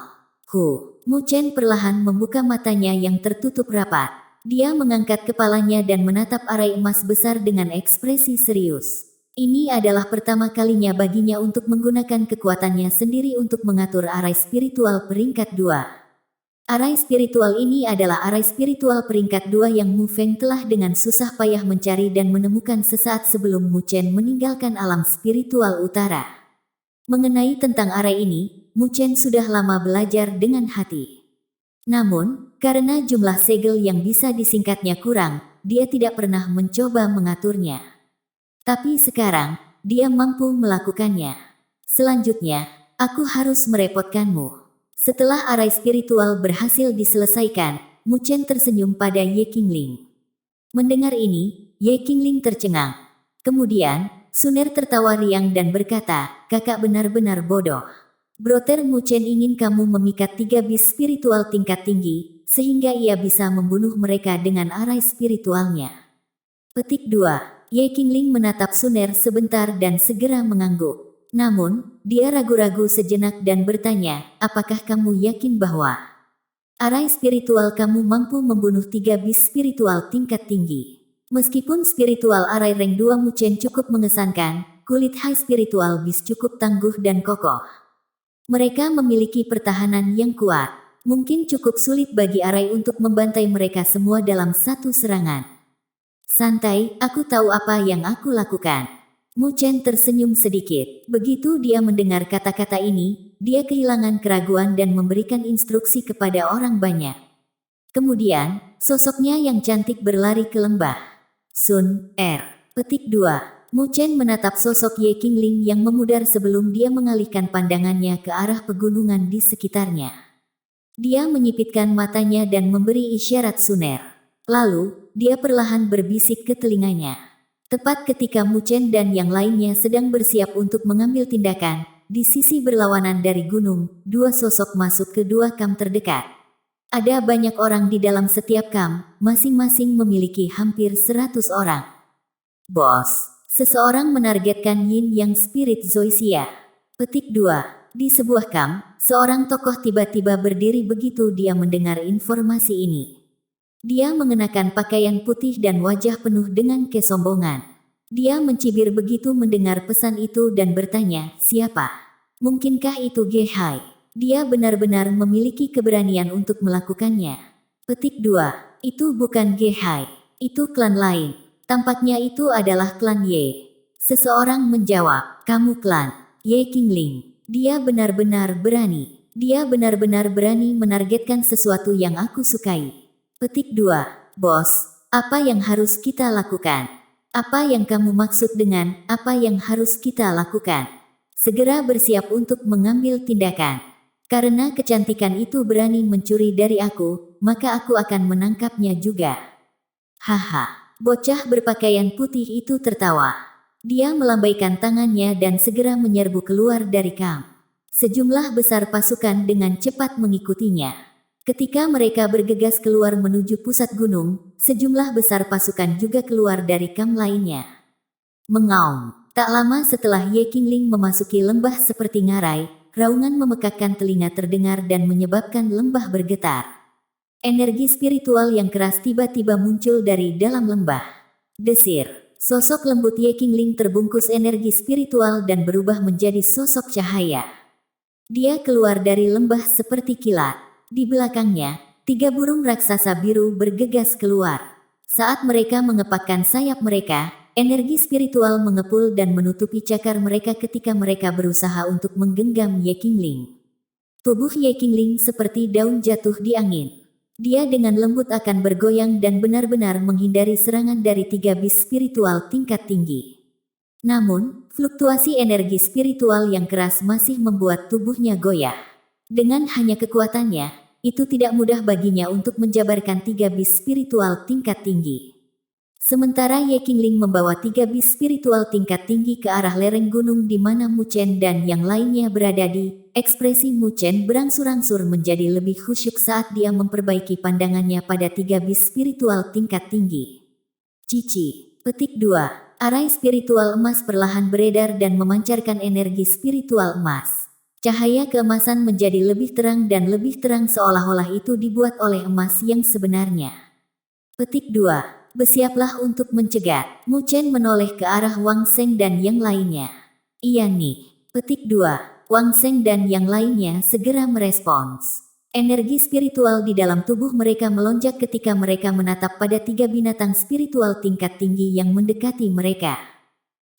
Mu Chen perlahan membuka matanya yang tertutup rapat. Dia mengangkat kepalanya dan menatap arai emas besar dengan ekspresi serius. Ini adalah pertama kalinya baginya untuk menggunakan kekuatannya sendiri untuk mengatur arai spiritual peringkat 2. Arai spiritual ini adalah arai spiritual peringkat 2 yang Mu Feng telah dengan susah payah mencari dan menemukan sesaat sebelum Mu Chen meninggalkan alam spiritual utara. Mengenai tentang arai ini, Mu Chen sudah lama belajar dengan hati. Namun, karena jumlah segel yang bisa disingkatnya kurang, dia tidak pernah mencoba mengaturnya. Tapi sekarang, dia mampu melakukannya. Selanjutnya, aku harus merepotkanmu. Setelah arai spiritual berhasil diselesaikan, Mu Chen tersenyum pada Ye Qingling. Mendengar ini, Ye Qingling tercengang. Kemudian, Suner tertawa riang dan berkata, "Kakak benar-benar bodoh. Brother Mu Chen ingin kamu memikat 3 bis spiritual tingkat tinggi, sehingga ia bisa membunuh mereka dengan arai spiritualnya." Petik 2. Ye Qingling menatap Suner sebentar dan segera mengangguk. Namun, dia ragu-ragu sejenak dan bertanya, "Apakah kamu yakin bahwa arai spiritual kamu mampu membunuh 3 bis spiritual tingkat tinggi?" Meskipun spiritual arai rank 2 Mu Chen cukup mengesankan, kulit high spiritual bis cukup tangguh dan kokoh. Mereka memiliki pertahanan yang kuat. Mungkin cukup sulit bagi arai untuk membantai mereka semua dalam satu serangan. "Santai, aku tahu apa yang aku lakukan." Mu Chen tersenyum sedikit. Begitu dia mendengar kata-kata ini, dia kehilangan keraguan dan memberikan instruksi kepada orang banyak. Kemudian, sosoknya yang cantik berlari ke lembah. Sun Er. Petik 2. Mu Chen menatap sosok Ye Qingling yang memudar sebelum dia mengalihkan pandangannya ke arah pegunungan di sekitarnya. Dia menyipitkan matanya dan memberi isyarat Suner. Lalu, dia perlahan berbisik ke telinganya. Tepat ketika Mu Chen dan yang lainnya sedang bersiap untuk mengambil tindakan, di sisi berlawanan dari gunung, 2 sosok masuk ke 2 kamp terdekat. Ada banyak orang di dalam setiap kamp, masing-masing memiliki hampir 100 orang. "Bos." Seseorang menargetkan Yin Yang Spirit Zoysia. Petik 2. Di sebuah kamp, seorang tokoh tiba-tiba berdiri begitu dia mendengar informasi ini. Dia mengenakan pakaian putih dan wajah penuh dengan kesombongan. Dia mencibir begitu mendengar pesan itu dan bertanya, siapa? Mungkinkah itu Gehai? Dia benar-benar memiliki keberanian untuk melakukannya. Petik 2. Itu bukan Gehai. Itu klan lain. Tampaknya itu adalah klan Ye. Seseorang menjawab, kamu klan Ye Qingling. Dia benar-benar berani. Dia benar-benar berani menargetkan sesuatu yang aku sukai. Petik 2. Bos, apa yang harus kita lakukan? Apa yang kamu maksud dengan apa yang harus kita lakukan? Segera bersiap untuk mengambil tindakan. Karena kecantikan itu berani mencuri dari aku, maka aku akan menangkapnya juga. Haha, bocah berpakaian putih itu tertawa. Dia melambaikan tangannya dan segera menyerbu keluar dari kamp. Sejumlah besar pasukan dengan cepat mengikutinya. Ketika mereka bergegas keluar menuju pusat gunung, sejumlah besar pasukan juga keluar dari kamp lainnya. Mengaum. Tak lama setelah Ye Qingling memasuki lembah seperti ngarai, raungan memekakkan telinga terdengar dan menyebabkan lembah bergetar. Energi spiritual yang keras tiba-tiba muncul dari dalam lembah. Desir. Sosok lembut Ye Qingling terbungkus energi spiritual dan berubah menjadi sosok cahaya. Dia keluar dari lembah seperti kilat. Di belakangnya, 3 burung raksasa biru bergegas keluar. Saat mereka mengepakkan sayap mereka, energi spiritual mengepul dan menutupi cakar mereka ketika mereka berusaha untuk menggenggam Ye Qingling. Tubuh Ye Qingling seperti daun jatuh di angin. Dia dengan lembut akan bergoyang dan benar-benar menghindari serangan dari 3 bis spiritual tingkat tinggi. Namun, fluktuasi energi spiritual yang keras masih membuat tubuhnya goyah. Dengan hanya kekuatannya, itu tidak mudah baginya untuk menjabarkan 3 bis spiritual tingkat tinggi. Sementara Ye Qingling membawa 3 bis spiritual tingkat tinggi ke arah lereng gunung di mana Mu Chen dan yang lainnya berada ekspresi Mu Chen berangsur-angsur menjadi lebih khusyuk saat dia memperbaiki pandangannya pada 3 bis spiritual tingkat tinggi. Cici. Petik 2. Arai spiritual emas perlahan beredar dan memancarkan energi spiritual emas. Cahaya keemasan menjadi lebih terang dan lebih terang seolah-olah itu dibuat oleh emas yang sebenarnya. Petik 2. Bersiaplah untuk mencegat. Mu Chen menoleh ke arah Wang Sheng dan yang lainnya. Iya nih. Petik 2. Wang Sheng dan yang lainnya segera merespons. Energi spiritual di dalam tubuh mereka melonjak ketika mereka menatap pada 3 binatang spiritual tingkat tinggi yang mendekati mereka.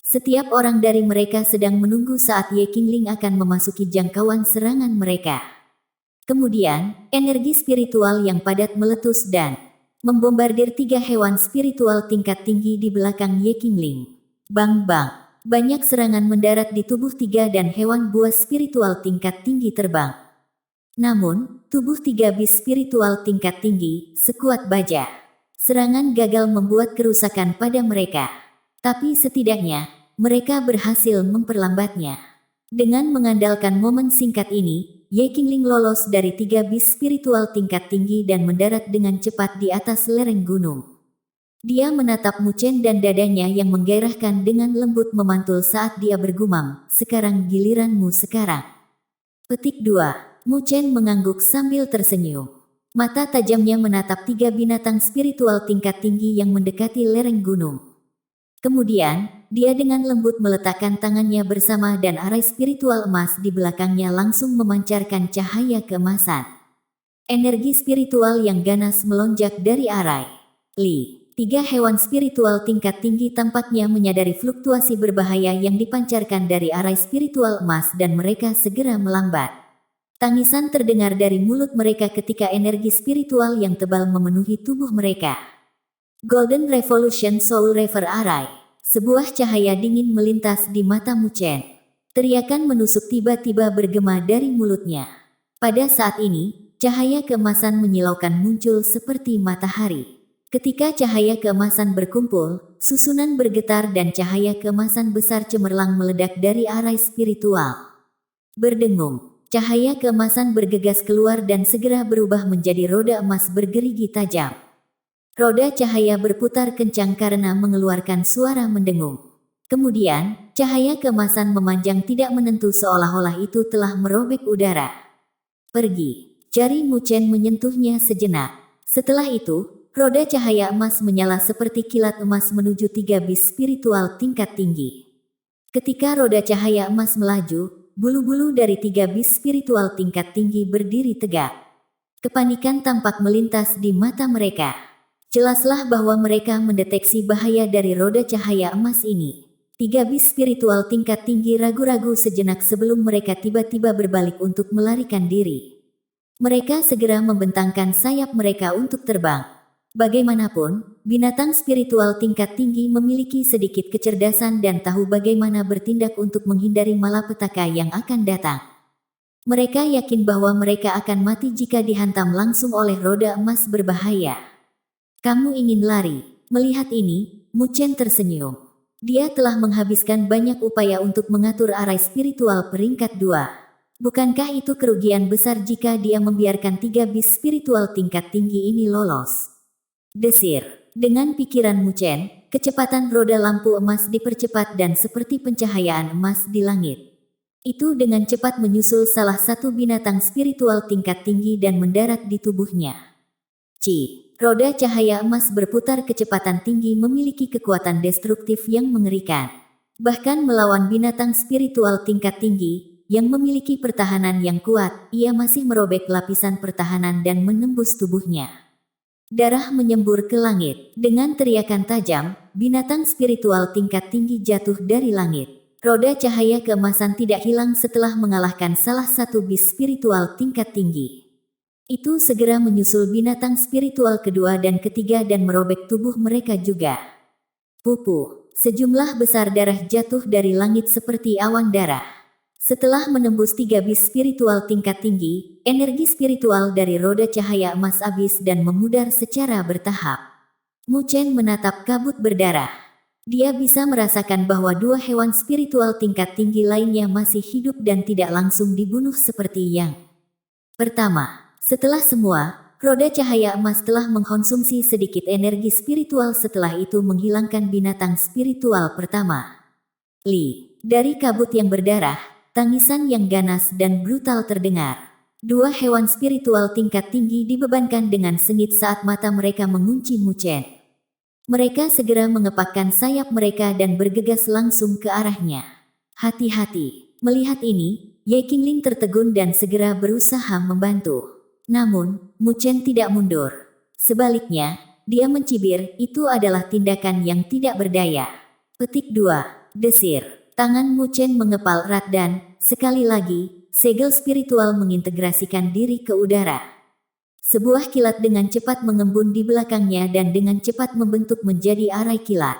Setiap orang dari mereka sedang menunggu saat Ye Qingling akan memasuki jangkauan serangan mereka. Kemudian, energi spiritual yang padat meletus dan membombardir 3 hewan spiritual tingkat tinggi di belakang Ye Qingling. Bang-bang, banyak serangan mendarat di tubuh 3 dan hewan buas spiritual tingkat tinggi terbang. Namun, tubuh 3 bis spiritual tingkat tinggi, sekuat baja. Serangan gagal membuat kerusakan pada mereka. Tapi setidaknya, mereka berhasil memperlambatnya. Dengan mengandalkan momen singkat ini, Ye Qingling lolos dari 3 bis spiritual tingkat tinggi dan mendarat dengan cepat di atas lereng gunung. Dia menatap Mu Chen dan dadanya yang menggairahkan dengan lembut memantul saat dia bergumam, sekarang giliranmu sekarang. Petik 2. Mu Chen mengangguk sambil tersenyum. Mata tajamnya menatap 3 binatang spiritual tingkat tinggi yang mendekati lereng gunung. Kemudian, dia dengan lembut meletakkan tangannya bersama dan arai spiritual emas di belakangnya langsung memancarkan cahaya keemasan. Energi spiritual yang ganas melonjak dari arai. 3 hewan spiritual tingkat tinggi tampaknya menyadari fluktuasi berbahaya yang dipancarkan dari arai spiritual emas dan mereka segera melambat. Tangisan terdengar dari mulut mereka ketika energi spiritual yang tebal memenuhi tubuh mereka. Golden Revolution Soul Reaver Arai. Sebuah cahaya dingin melintas di mata Mu Chen. Teriakan menusuk tiba-tiba bergema dari mulutnya. Pada saat ini, cahaya keemasan menyilaukan muncul seperti matahari. Ketika cahaya keemasan berkumpul, susunan bergetar dan cahaya keemasan besar cemerlang meledak dari arai spiritual. Berdengung, cahaya keemasan bergegas keluar dan segera berubah menjadi roda emas bergerigi tajam. Roda cahaya berputar kencang karena mengeluarkan suara mendengung. Kemudian, cahaya keemasan memanjang tidak menentu seolah-olah itu telah merobek udara. Pergi. Jari Mu Chen menyentuhnya sejenak. Setelah itu, roda cahaya emas menyala seperti kilat emas menuju 3 bis spiritual tingkat tinggi. Ketika roda cahaya emas melaju, bulu-bulu dari 3 bis spiritual tingkat tinggi berdiri tegak. Kepanikan tampak melintas di mata mereka. Jelaslah bahwa mereka mendeteksi bahaya dari roda cahaya emas ini. 3 bis spiritual tingkat tinggi ragu-ragu sejenak sebelum mereka tiba-tiba berbalik untuk melarikan diri. Mereka segera membentangkan sayap mereka untuk terbang. Bagaimanapun, binatang spiritual tingkat tinggi memiliki sedikit kecerdasan dan tahu bagaimana bertindak untuk menghindari malapetaka yang akan datang. Mereka yakin bahwa mereka akan mati jika dihantam langsung oleh roda emas berbahaya. Kamu ingin lari? Melihat ini, Mu Chen tersenyum. Dia telah menghabiskan banyak upaya untuk mengatur arai spiritual peringkat 2. Bukankah itu kerugian besar jika dia membiarkan 3 bis spiritual tingkat tinggi ini lolos? Desir. Dengan pikiran Mu Chen, kecepatan roda lampu emas dipercepat dan seperti pencahayaan emas di langit. Itu dengan cepat menyusul salah satu binatang spiritual tingkat tinggi dan mendarat di tubuhnya. Roda cahaya emas berputar kecepatan tinggi memiliki kekuatan destruktif yang mengerikan. Bahkan melawan binatang spiritual tingkat tinggi, yang memiliki pertahanan yang kuat, ia masih merobek lapisan pertahanan dan menembus tubuhnya. Darah menyembur ke langit. Dengan teriakan tajam, binatang spiritual tingkat tinggi jatuh dari langit. Roda cahaya keemasan tidak hilang setelah mengalahkan salah satu bis spiritual tingkat tinggi. Itu segera menyusul binatang spiritual kedua dan ketiga dan merobek tubuh mereka juga. Pupu. Sejumlah besar darah jatuh dari langit seperti awan darah. Setelah menembus 3 bis spiritual tingkat tinggi, energi spiritual dari roda cahaya emas habis dan memudar secara bertahap. Mu Chen menatap kabut berdarah. Dia bisa merasakan bahwa 2 hewan spiritual tingkat tinggi lainnya masih hidup dan tidak langsung dibunuh seperti yang pertama. Setelah semua, roda cahaya emas telah mengkonsumsi sedikit energi spiritual setelah itu menghilangkan binatang spiritual pertama. Dari kabut yang berdarah, tangisan yang ganas dan brutal terdengar. 2 hewan spiritual tingkat tinggi dibebankan dengan sengit saat mata mereka mengunci Mu Chen. Mereka segera mengepakkan sayap mereka dan bergegas langsung ke arahnya. Hati-hati. Melihat ini, Ye Qingling tertegun dan segera berusaha membantu. Namun, Mu Chen tidak mundur. Sebaliknya, dia mencibir, itu adalah tindakan yang tidak berdaya. Petik 2. Desir. Tangan Mu Chen mengepal erat dan, sekali lagi, segel spiritual mengintegrasikan diri ke udara. Sebuah kilat dengan cepat mengembun di belakangnya dan dengan cepat membentuk menjadi arai kilat.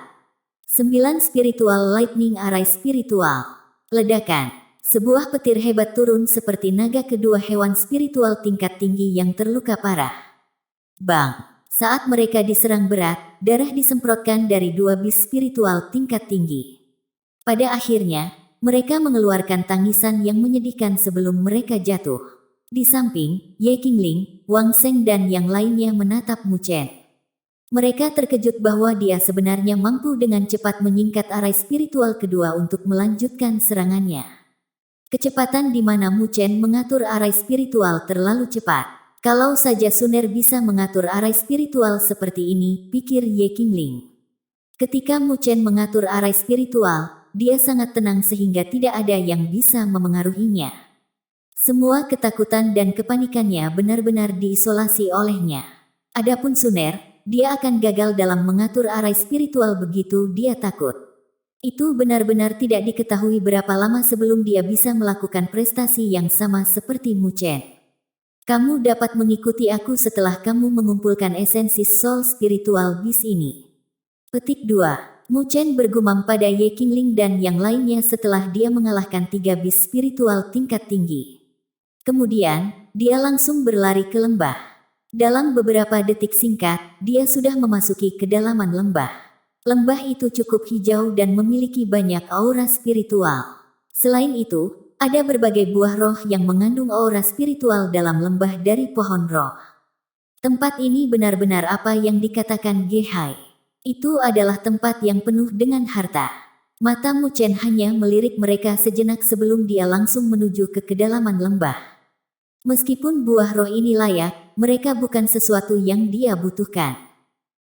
9 spiritual lightning arai spiritual. Ledakan. Sebuah petir hebat turun seperti naga kedua hewan spiritual tingkat tinggi yang terluka parah. Bang! Saat mereka diserang berat, darah disemprotkan dari 2 bis spiritual tingkat tinggi. Pada akhirnya, mereka mengeluarkan tangisan yang menyedihkan sebelum mereka jatuh. Di samping, Ye Qingling, Wang Sheng dan yang lainnya menatap Mu Chen. Mereka terkejut bahwa dia sebenarnya mampu dengan cepat menyingkat arai spiritual kedua untuk melanjutkan serangannya. Kecepatan di mana Mu Chen mengatur arai spiritual terlalu cepat. Kalau saja Suner bisa mengatur arai spiritual seperti ini, pikir Ye Qingling. Ketika Mu Chen mengatur arai spiritual, dia sangat tenang sehingga tidak ada yang bisa memengaruhinya. Semua ketakutan dan kepanikannya benar-benar diisolasi olehnya. Adapun Suner, dia akan gagal dalam mengatur arai spiritual begitu dia takut. Itu benar-benar tidak diketahui berapa lama sebelum dia bisa melakukan prestasi yang sama seperti Mu Chen. Kamu dapat mengikuti aku setelah kamu mengumpulkan esensi soul spiritual bis ini. Petik 2. Mu Chen bergumam pada Ye Qingling dan yang lainnya setelah dia mengalahkan 3 bis spiritual tingkat tinggi. Kemudian, dia langsung berlari ke lembah. Dalam beberapa detik singkat, dia sudah memasuki kedalaman lembah. Lembah itu cukup hijau dan memiliki banyak aura spiritual. Selain itu, ada berbagai buah roh yang mengandung aura spiritual dalam lembah dari pohon roh. Tempat ini benar-benar apa yang dikatakan Gehai. Itu adalah tempat yang penuh dengan harta. Mata Mu Chen hanya melirik mereka sejenak sebelum dia langsung menuju ke kedalaman lembah. Meskipun buah roh ini layak, mereka bukan sesuatu yang dia butuhkan.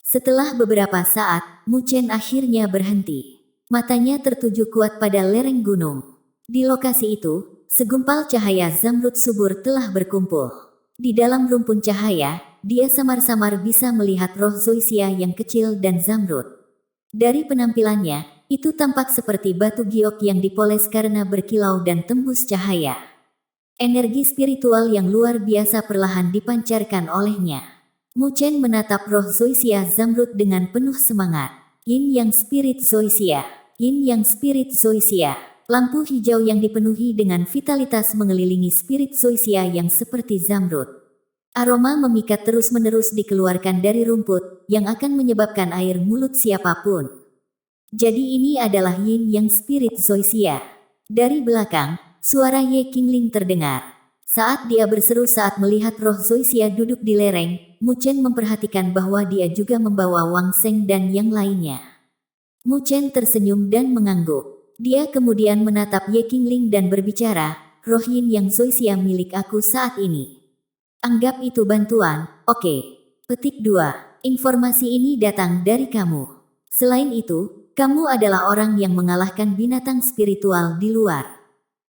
Setelah beberapa saat, Mu Chen akhirnya berhenti. Matanya tertuju kuat pada lereng gunung. Di lokasi itu, segumpal cahaya zamrud subur telah berkumpul. Di dalam rumpun cahaya, dia samar-samar bisa melihat roh Zoysia yang kecil dan zamrud. Dari penampilannya, itu tampak seperti batu giok yang dipoles karena berkilau dan tembus cahaya. Energi spiritual yang luar biasa perlahan dipancarkan olehnya. Mu Chen menatap roh Zoysia zamrud dengan penuh semangat. Yin Yang Spirit Zoysia. Yin Yang Spirit Zoysia. Lampu hijau yang dipenuhi dengan vitalitas mengelilingi spirit Zoysia yang seperti zamrud. Aroma memikat terus-menerus dikeluarkan dari rumput, yang akan menyebabkan air mulut siapapun. Jadi ini adalah Yin Yang Spirit Zoysia. Dari belakang, suara Ye Qingling terdengar. Saat dia berseru saat melihat roh Zoysia duduk di lereng, Mu Chen memperhatikan bahwa dia juga membawa Wang Sheng dan yang lainnya. Mu Chen tersenyum dan mengangguk. Dia kemudian menatap Ye Qingling dan berbicara, roh Yin Yang Zoysia milik aku saat ini. Anggap itu bantuan, oke. Petik 2. Informasi ini datang dari kamu. Selain itu, kamu adalah orang yang mengalahkan binatang spiritual di luar.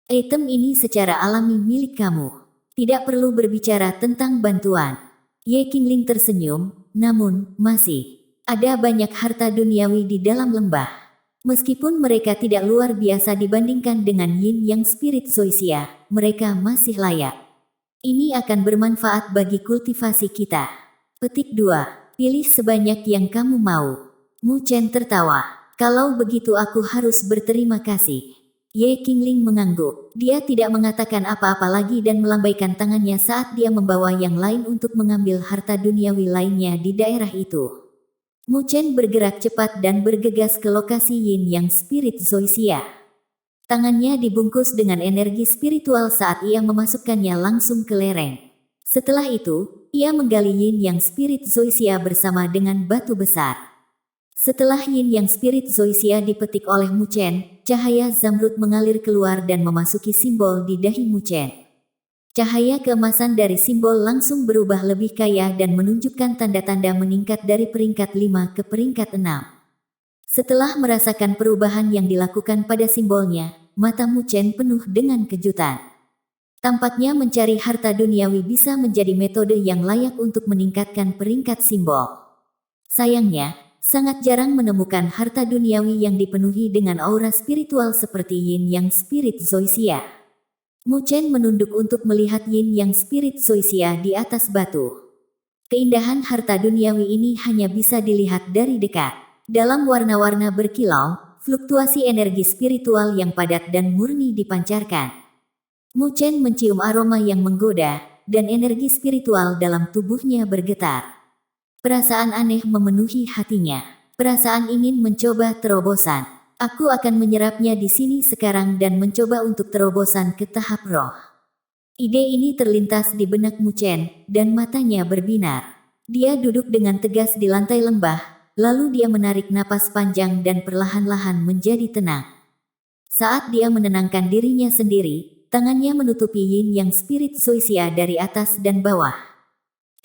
Item ini secara alami milik kamu. Tidak perlu berbicara tentang bantuan. Ye Qingling tersenyum, namun, masih ada banyak harta duniawi di dalam lembah. Meskipun mereka tidak luar biasa dibandingkan dengan Yin Yang Spirit Zoysia, mereka masih layak. Ini akan bermanfaat bagi kultivasi kita. Petik 2. Pilih sebanyak yang kamu mau. Mu Chen tertawa. Kalau begitu aku harus berterima kasih. Ye Qingling mengangguk. Dia tidak mengatakan apa-apa lagi dan melambaikan tangannya saat dia membawa yang lain untuk mengambil harta duniawi lainnya di daerah itu. Mu Chen bergerak cepat dan bergegas ke lokasi Yin Yang Spirit Zoysia. Tangannya dibungkus dengan energi spiritual saat ia memasukkannya langsung ke lereng. Setelah itu, ia menggali Yin Yang Spirit Zoysia bersama dengan batu besar. Setelah Yin Yang Spirit Zoysia dipetik oleh Mu Chen, cahaya zamrud mengalir keluar dan memasuki simbol di dahi Mu Chen. Cahaya keemasan dari simbol langsung berubah lebih kaya dan menunjukkan tanda-tanda meningkat dari peringkat 5 ke peringkat 6. Setelah merasakan perubahan yang dilakukan pada simbolnya, mata Mu Chen penuh dengan kejutan. Tampaknya mencari harta duniawi bisa menjadi metode yang layak untuk meningkatkan peringkat simbol. Sayangnya, sangat jarang menemukan harta duniawi yang dipenuhi dengan aura spiritual seperti Yin Yang Spirit Zoysia. Mu Chen menunduk untuk melihat Yin Yang Spirit Zoysia di atas batu. Keindahan harta duniawi ini hanya bisa dilihat dari dekat. Dalam warna-warna berkilau, fluktuasi energi spiritual yang padat dan murni dipancarkan. Mu Chen mencium aroma yang menggoda, dan energi spiritual dalam tubuhnya bergetar. Perasaan aneh memenuhi hatinya. Perasaan ingin mencoba terobosan. Aku akan menyerapnya di sini sekarang dan mencoba untuk terobosan ke tahap roh. Ide ini terlintas di benak Mu Chen, dan matanya berbinar. Dia duduk dengan tegas di lantai lembah, lalu dia menarik napas panjang dan perlahan-lahan menjadi tenang. Saat dia menenangkan dirinya sendiri, tangannya menutupi Yin Yang Spirit Zoysia dari atas dan bawah.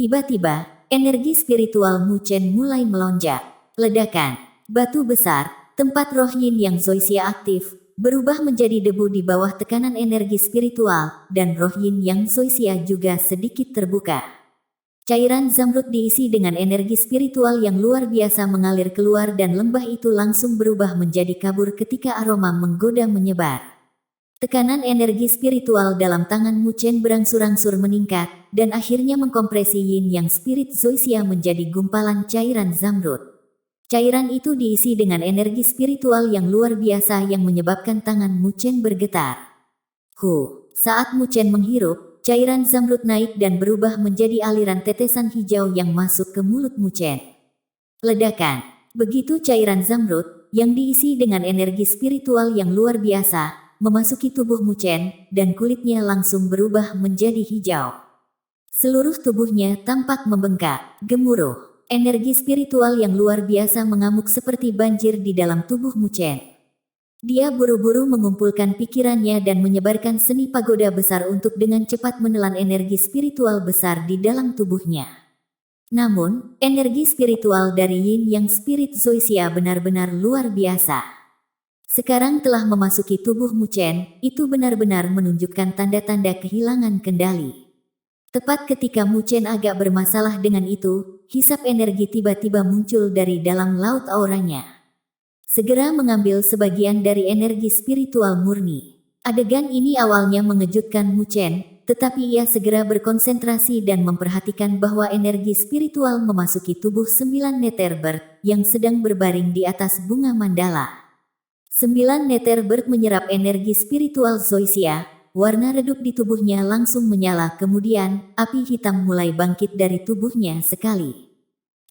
Tiba-tiba, energi spiritual Mu Chen mulai melonjak. Ledakan. Batu besar, tempat roh Yin Yang Zoysia aktif, berubah menjadi debu di bawah tekanan energi spiritual, dan roh Yin Yang Zoysia juga sedikit terbuka. Cairan zamrud diisi dengan energi spiritual yang luar biasa mengalir keluar dan lembah itu langsung berubah menjadi kabur ketika aroma menggoda menyebar. Tekanan energi spiritual dalam tangan Mu Chen berangsur-angsur meningkat, dan akhirnya mengkompresi Yin Yang Spirit Zoysia menjadi gumpalan cairan zamrud. Cairan itu diisi dengan energi spiritual yang luar biasa yang menyebabkan tangan Mu Chen bergetar. Saat Mu Chen menghirup, cairan zamrud naik dan berubah menjadi aliran tetesan hijau yang masuk ke mulut Mu Chen. Ledakan. Begitu cairan zamrud, yang diisi dengan energi spiritual yang luar biasa, memasuki tubuh Mu Chen, dan kulitnya langsung berubah menjadi hijau. Seluruh tubuhnya tampak membengkak, gemuruh. Energi spiritual yang luar biasa mengamuk seperti banjir di dalam tubuh Mu Chen. Dia buru-buru mengumpulkan pikirannya dan menyebarkan seni pagoda besar untuk dengan cepat menelan energi spiritual besar di dalam tubuhnya. Namun, energi spiritual dari Yin Yang Spirit Zoysia benar-benar luar biasa. Sekarang telah memasuki tubuh Mu Chen, itu benar-benar menunjukkan tanda-tanda kehilangan kendali. Tepat ketika Mu Chen agak bermasalah dengan itu, hisap energi tiba-tiba muncul dari dalam laut auranya. Segera mengambil sebagian dari energi spiritual murni. Adegan ini awalnya mengejutkan Mu Chen, tetapi ia segera berkonsentrasi dan memperhatikan bahwa energi spiritual memasuki tubuh 9 Netherbird yang sedang berbaring di atas bunga mandala. 9 Netherbird menyerap energi spiritual Zoysia. Warna redup di tubuhnya langsung menyala, kemudian api hitam mulai bangkit dari tubuhnya sekali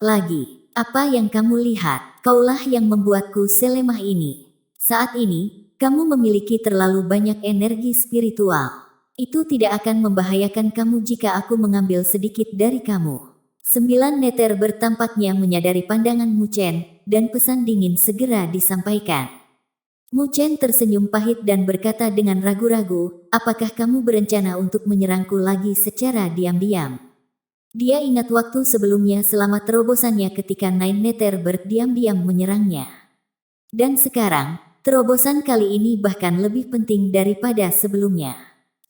lagi. Apa yang kamu lihat? Kaulah yang membuatku selemah ini. Saat ini, kamu memiliki terlalu banyak energi spiritual. Itu tidak akan membahayakan kamu jika aku mengambil sedikit dari kamu. 9 Netherbird tampaknya menyadari pandangan Mu Chen, dan pesan dingin segera disampaikan. Mu Chen tersenyum pahit dan berkata dengan ragu-ragu, apakah kamu berencana untuk menyerangku lagi secara diam-diam? Dia ingat waktu sebelumnya selama terobosannya ketika Nine Netherbird diam-diam menyerangnya. Dan sekarang, terobosan kali ini bahkan lebih penting daripada sebelumnya.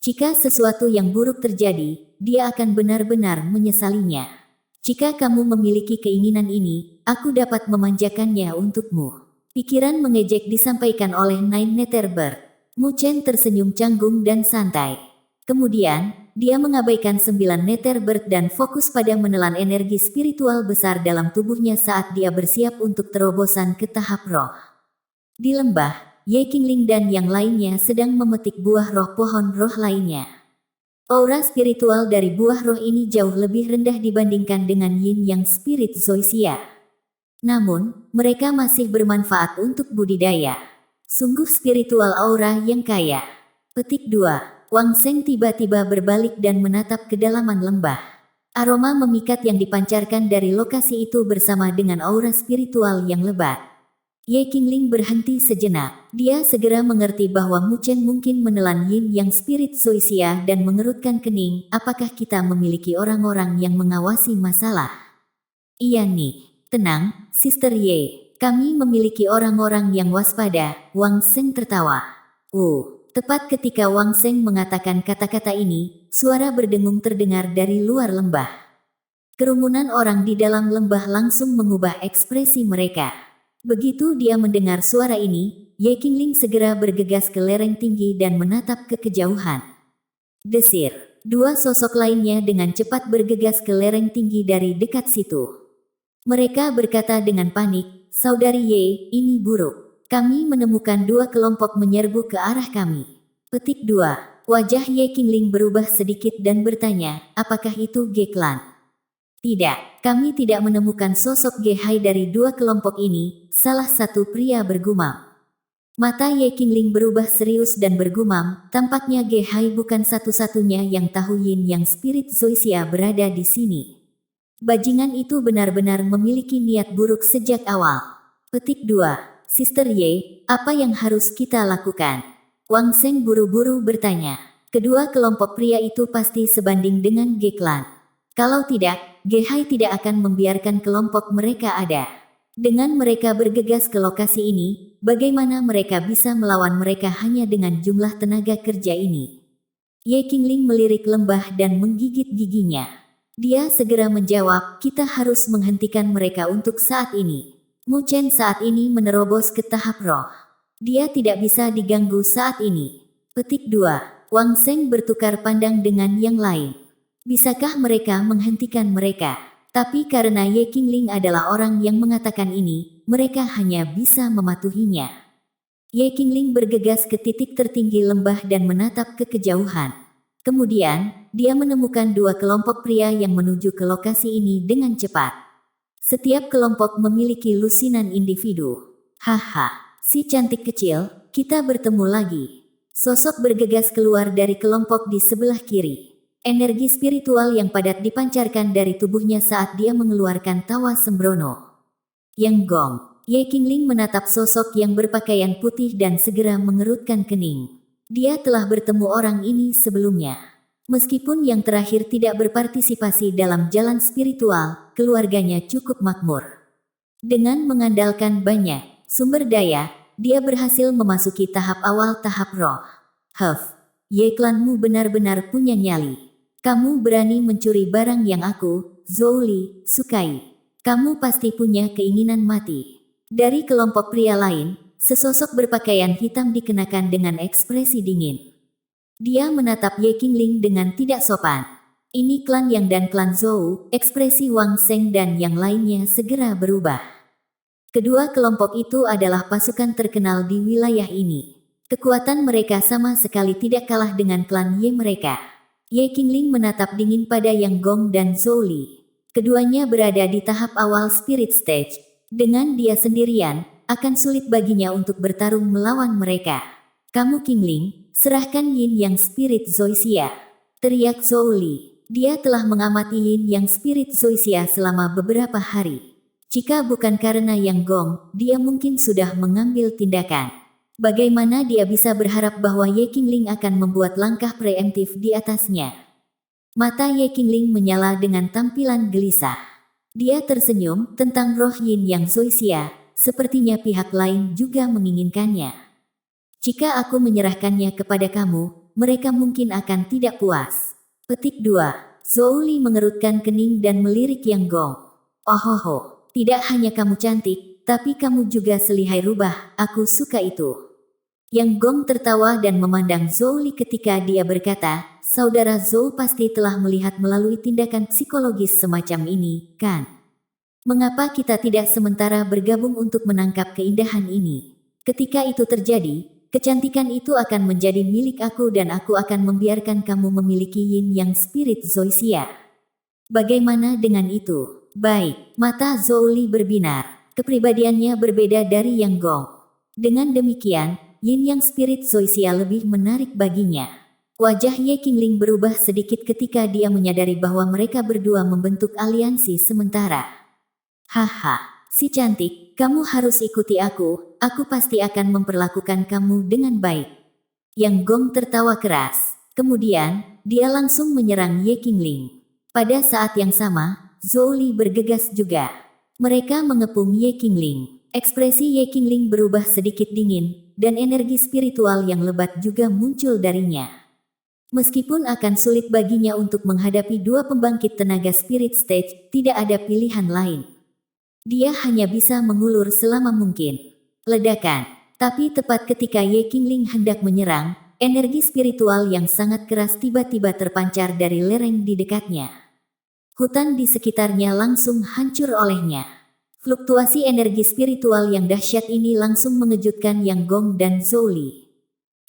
Jika sesuatu yang buruk terjadi, dia akan benar-benar menyesalinya. Jika kamu memiliki keinginan ini, aku dapat memanjakannya untukmu. Pikiran mengejek disampaikan oleh Nine Netherbird. Mu Chen tersenyum canggung dan santai. Kemudian, dia mengabaikan 9 Netherbird dan fokus pada menelan energi spiritual besar dalam tubuhnya saat dia bersiap untuk terobosan ke tahap roh. Di lembah, Ye Qingling dan yang lainnya sedang memetik buah roh pohon roh lainnya. Aura spiritual dari buah roh ini jauh lebih rendah dibandingkan dengan Yin Yang Spirit Zoysia. Namun, mereka masih bermanfaat untuk budidaya. Sungguh spiritual aura yang kaya. Petik 2. Wang Seng tiba-tiba berbalik dan menatap kedalaman lembah. Aroma memikat yang dipancarkan dari lokasi itu bersama dengan aura spiritual yang lebat. Ye Qingling berhenti sejenak. Dia segera mengerti bahwa Mu Chen mungkin menelan Yin Yang Spirit Zoysia dan mengerutkan kening. Apakah kita memiliki orang-orang yang mengawasi masalah? Iya nih. Tenang, Sister Ye. Kami memiliki orang-orang yang waspada. Wang Seng tertawa. Tepat ketika Wang Seng mengatakan kata-kata ini, suara berdengung terdengar dari luar lembah. Kerumunan orang di dalam lembah langsung mengubah ekspresi mereka. Begitu dia mendengar suara ini, Ye Qingling segera bergegas ke lereng tinggi dan menatap ke kejauhan. Desir. Dua sosok lainnya dengan cepat bergegas ke lereng tinggi dari dekat situ. Mereka berkata dengan panik, Saudari Ye, ini buruk. Kami menemukan dua kelompok menyerbu ke arah kami. Petik 2. Wajah Ye Qingling berubah sedikit dan bertanya, apakah itu Ge Clan? Tidak, kami tidak menemukan sosok Ge Hai dari dua kelompok ini, salah satu pria bergumam. Mata Ye Qingling berubah serius dan bergumam, tampaknya Ge Hai bukan satu-satunya yang tahu Yin Yang Spirit Zoysia berada di sini. Bajingan itu benar-benar memiliki niat buruk sejak awal. Petik 2. Sister Ye, apa yang harus kita lakukan? Wang Seng buru-buru bertanya. Kedua kelompok pria itu pasti sebanding dengan Ge Clan. Kalau tidak, Ge Hai tidak akan membiarkan kelompok mereka ada. Dengan mereka bergegas ke lokasi ini, bagaimana mereka bisa melawan mereka hanya dengan jumlah tenaga kerja ini? Ye Qingling melirik lembah dan menggigit giginya. Dia segera menjawab, kita harus menghentikan mereka untuk saat ini. Mu Chen saat ini menerobos ke tahap roh. Dia tidak bisa diganggu saat ini. Petik 2. Wang Seng bertukar pandang dengan yang lain. Bisakah mereka menghentikan mereka? Tapi karena Ye Qingling adalah orang yang mengatakan ini, mereka hanya bisa mematuhinya. Ye Qingling bergegas ke titik tertinggi lembah dan menatap ke kejauhan. Kemudian, dia menemukan dua kelompok pria yang menuju ke lokasi ini dengan cepat. Setiap kelompok memiliki lusinan individu. Haha, si cantik kecil, kita bertemu lagi. Sosok bergegas keluar dari kelompok di sebelah kiri. Energi spiritual yang padat dipancarkan dari tubuhnya saat dia mengeluarkan tawa sembrono. Yang Gong, Ye Qingling menatap sosok yang berpakaian putih dan segera mengerutkan kening. Dia telah bertemu orang ini sebelumnya. Meskipun yang terakhir tidak berpartisipasi dalam jalan spiritual, keluarganya cukup makmur. Dengan mengandalkan banyak sumber daya, dia berhasil memasuki tahap awal tahap roh. Ye klanmu benar-benar punya nyali. Kamu berani mencuri barang yang aku, Zhou Li, sukai. Kamu pasti punya keinginan mati. Dari kelompok pria lain, sesosok berpakaian hitam dikenakan dengan ekspresi dingin. Dia menatap Ye Qingling dengan tidak sopan. Ini klan Yang dan klan Zhou, ekspresi Wang Sheng dan yang lainnya segera berubah. Kedua kelompok itu adalah pasukan terkenal di wilayah ini. Kekuatan mereka sama sekali tidak kalah dengan klan Ye mereka. Ye Qingling menatap dingin pada Yang Gong dan Zhou Li. Keduanya berada di tahap awal spirit stage. Dengan dia sendirian, akan sulit baginya untuk bertarung melawan mereka. Kamu Qingling, serahkan Yin Yang Spirit Zoysia, teriak Zhou Li. Dia telah mengamati Yin Yang Spirit Zoysia selama beberapa hari. Jika bukan karena Yang Gong, dia mungkin sudah mengambil tindakan. Bagaimana dia bisa berharap bahwa Ye Qingling akan membuat langkah preemptif di atasnya? Mata Ye Qingling menyala dengan tampilan gelisah. Dia tersenyum tentang roh Yin Yang Zoysia, sepertinya pihak lain juga menginginkannya. Jika aku menyerahkannya kepada kamu, mereka mungkin akan tidak puas. Petik 2. Zhou Li mengerutkan kening dan melirik Yang Gong. Ohoho, tidak hanya kamu cantik, tapi kamu juga selihai rubah, aku suka itu. Yang Gong tertawa dan memandang Zhou Li ketika dia berkata, saudara Zhou pasti telah melihat melalui tindakan psikologis semacam ini, kan? Mengapa kita tidak sementara bergabung untuk menangkap keindahan ini? Ketika itu terjadi, kecantikan itu akan menjadi milik aku dan aku akan membiarkan kamu memiliki Yin Yang Spirit Zoysia. Bagaimana dengan itu? Baik, mata Zhou Li berbinar. Kepribadiannya berbeda dari Yang Gong. Dengan demikian, Yin Yang Spirit Zoysia lebih menarik baginya. Wajah Ye Qingling berubah sedikit ketika dia menyadari bahwa mereka berdua membentuk aliansi sementara. Haha, si cantik, kamu harus ikuti aku pasti akan memperlakukan kamu dengan baik. Yang Gong tertawa keras. Kemudian, dia langsung menyerang Ye Qingling. Pada saat yang sama, Zhou Li bergegas juga. Mereka mengepung Ye Qingling. Ekspresi Ye Qingling berubah sedikit dingin, dan energi spiritual yang lebat juga muncul darinya. Meskipun akan sulit baginya untuk menghadapi dua pembangkit tenaga spirit stage, tidak ada pilihan lain. Dia hanya bisa mengulur selama mungkin. Ledakan. Tapi tepat ketika Ye Qingling hendak menyerang, energi spiritual yang sangat keras tiba-tiba terpancar dari lereng di dekatnya. Hutan di sekitarnya langsung hancur olehnya. Fluktuasi energi spiritual yang dahsyat ini langsung mengejutkan Yang Gong dan Zhou Li.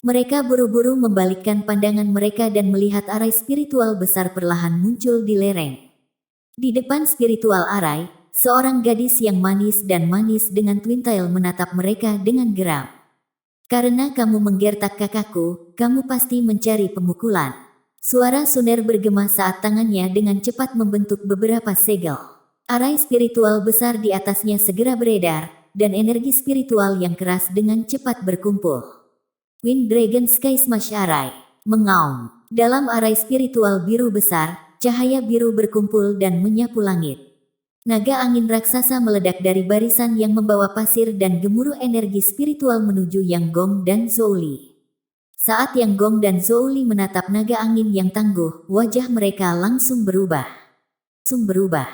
Mereka buru-buru membalikkan pandangan mereka dan melihat arai spiritual besar perlahan muncul di lereng. Di depan spiritual arai, seorang gadis yang manis dengan twin tail menatap mereka dengan geram. Karena kamu menggertak kakakku, kamu pasti mencari pemukulan. Suara Suner bergema saat tangannya dengan cepat membentuk beberapa segel. Arai spiritual besar di atasnya segera beredar, dan energi spiritual yang keras dengan cepat berkumpul. Wind Dragon Sky Smash Arai mengaum. Dalam arai spiritual biru besar, cahaya biru berkumpul dan menyapu langit. Naga angin raksasa meledak dari barisan yang membawa pasir dan gemuruh energi spiritual menuju Yang Gong dan Zhou Li. Saat Yang Gong dan Zhou Li menatap naga angin yang tangguh, wajah mereka langsung berubah. Berubah.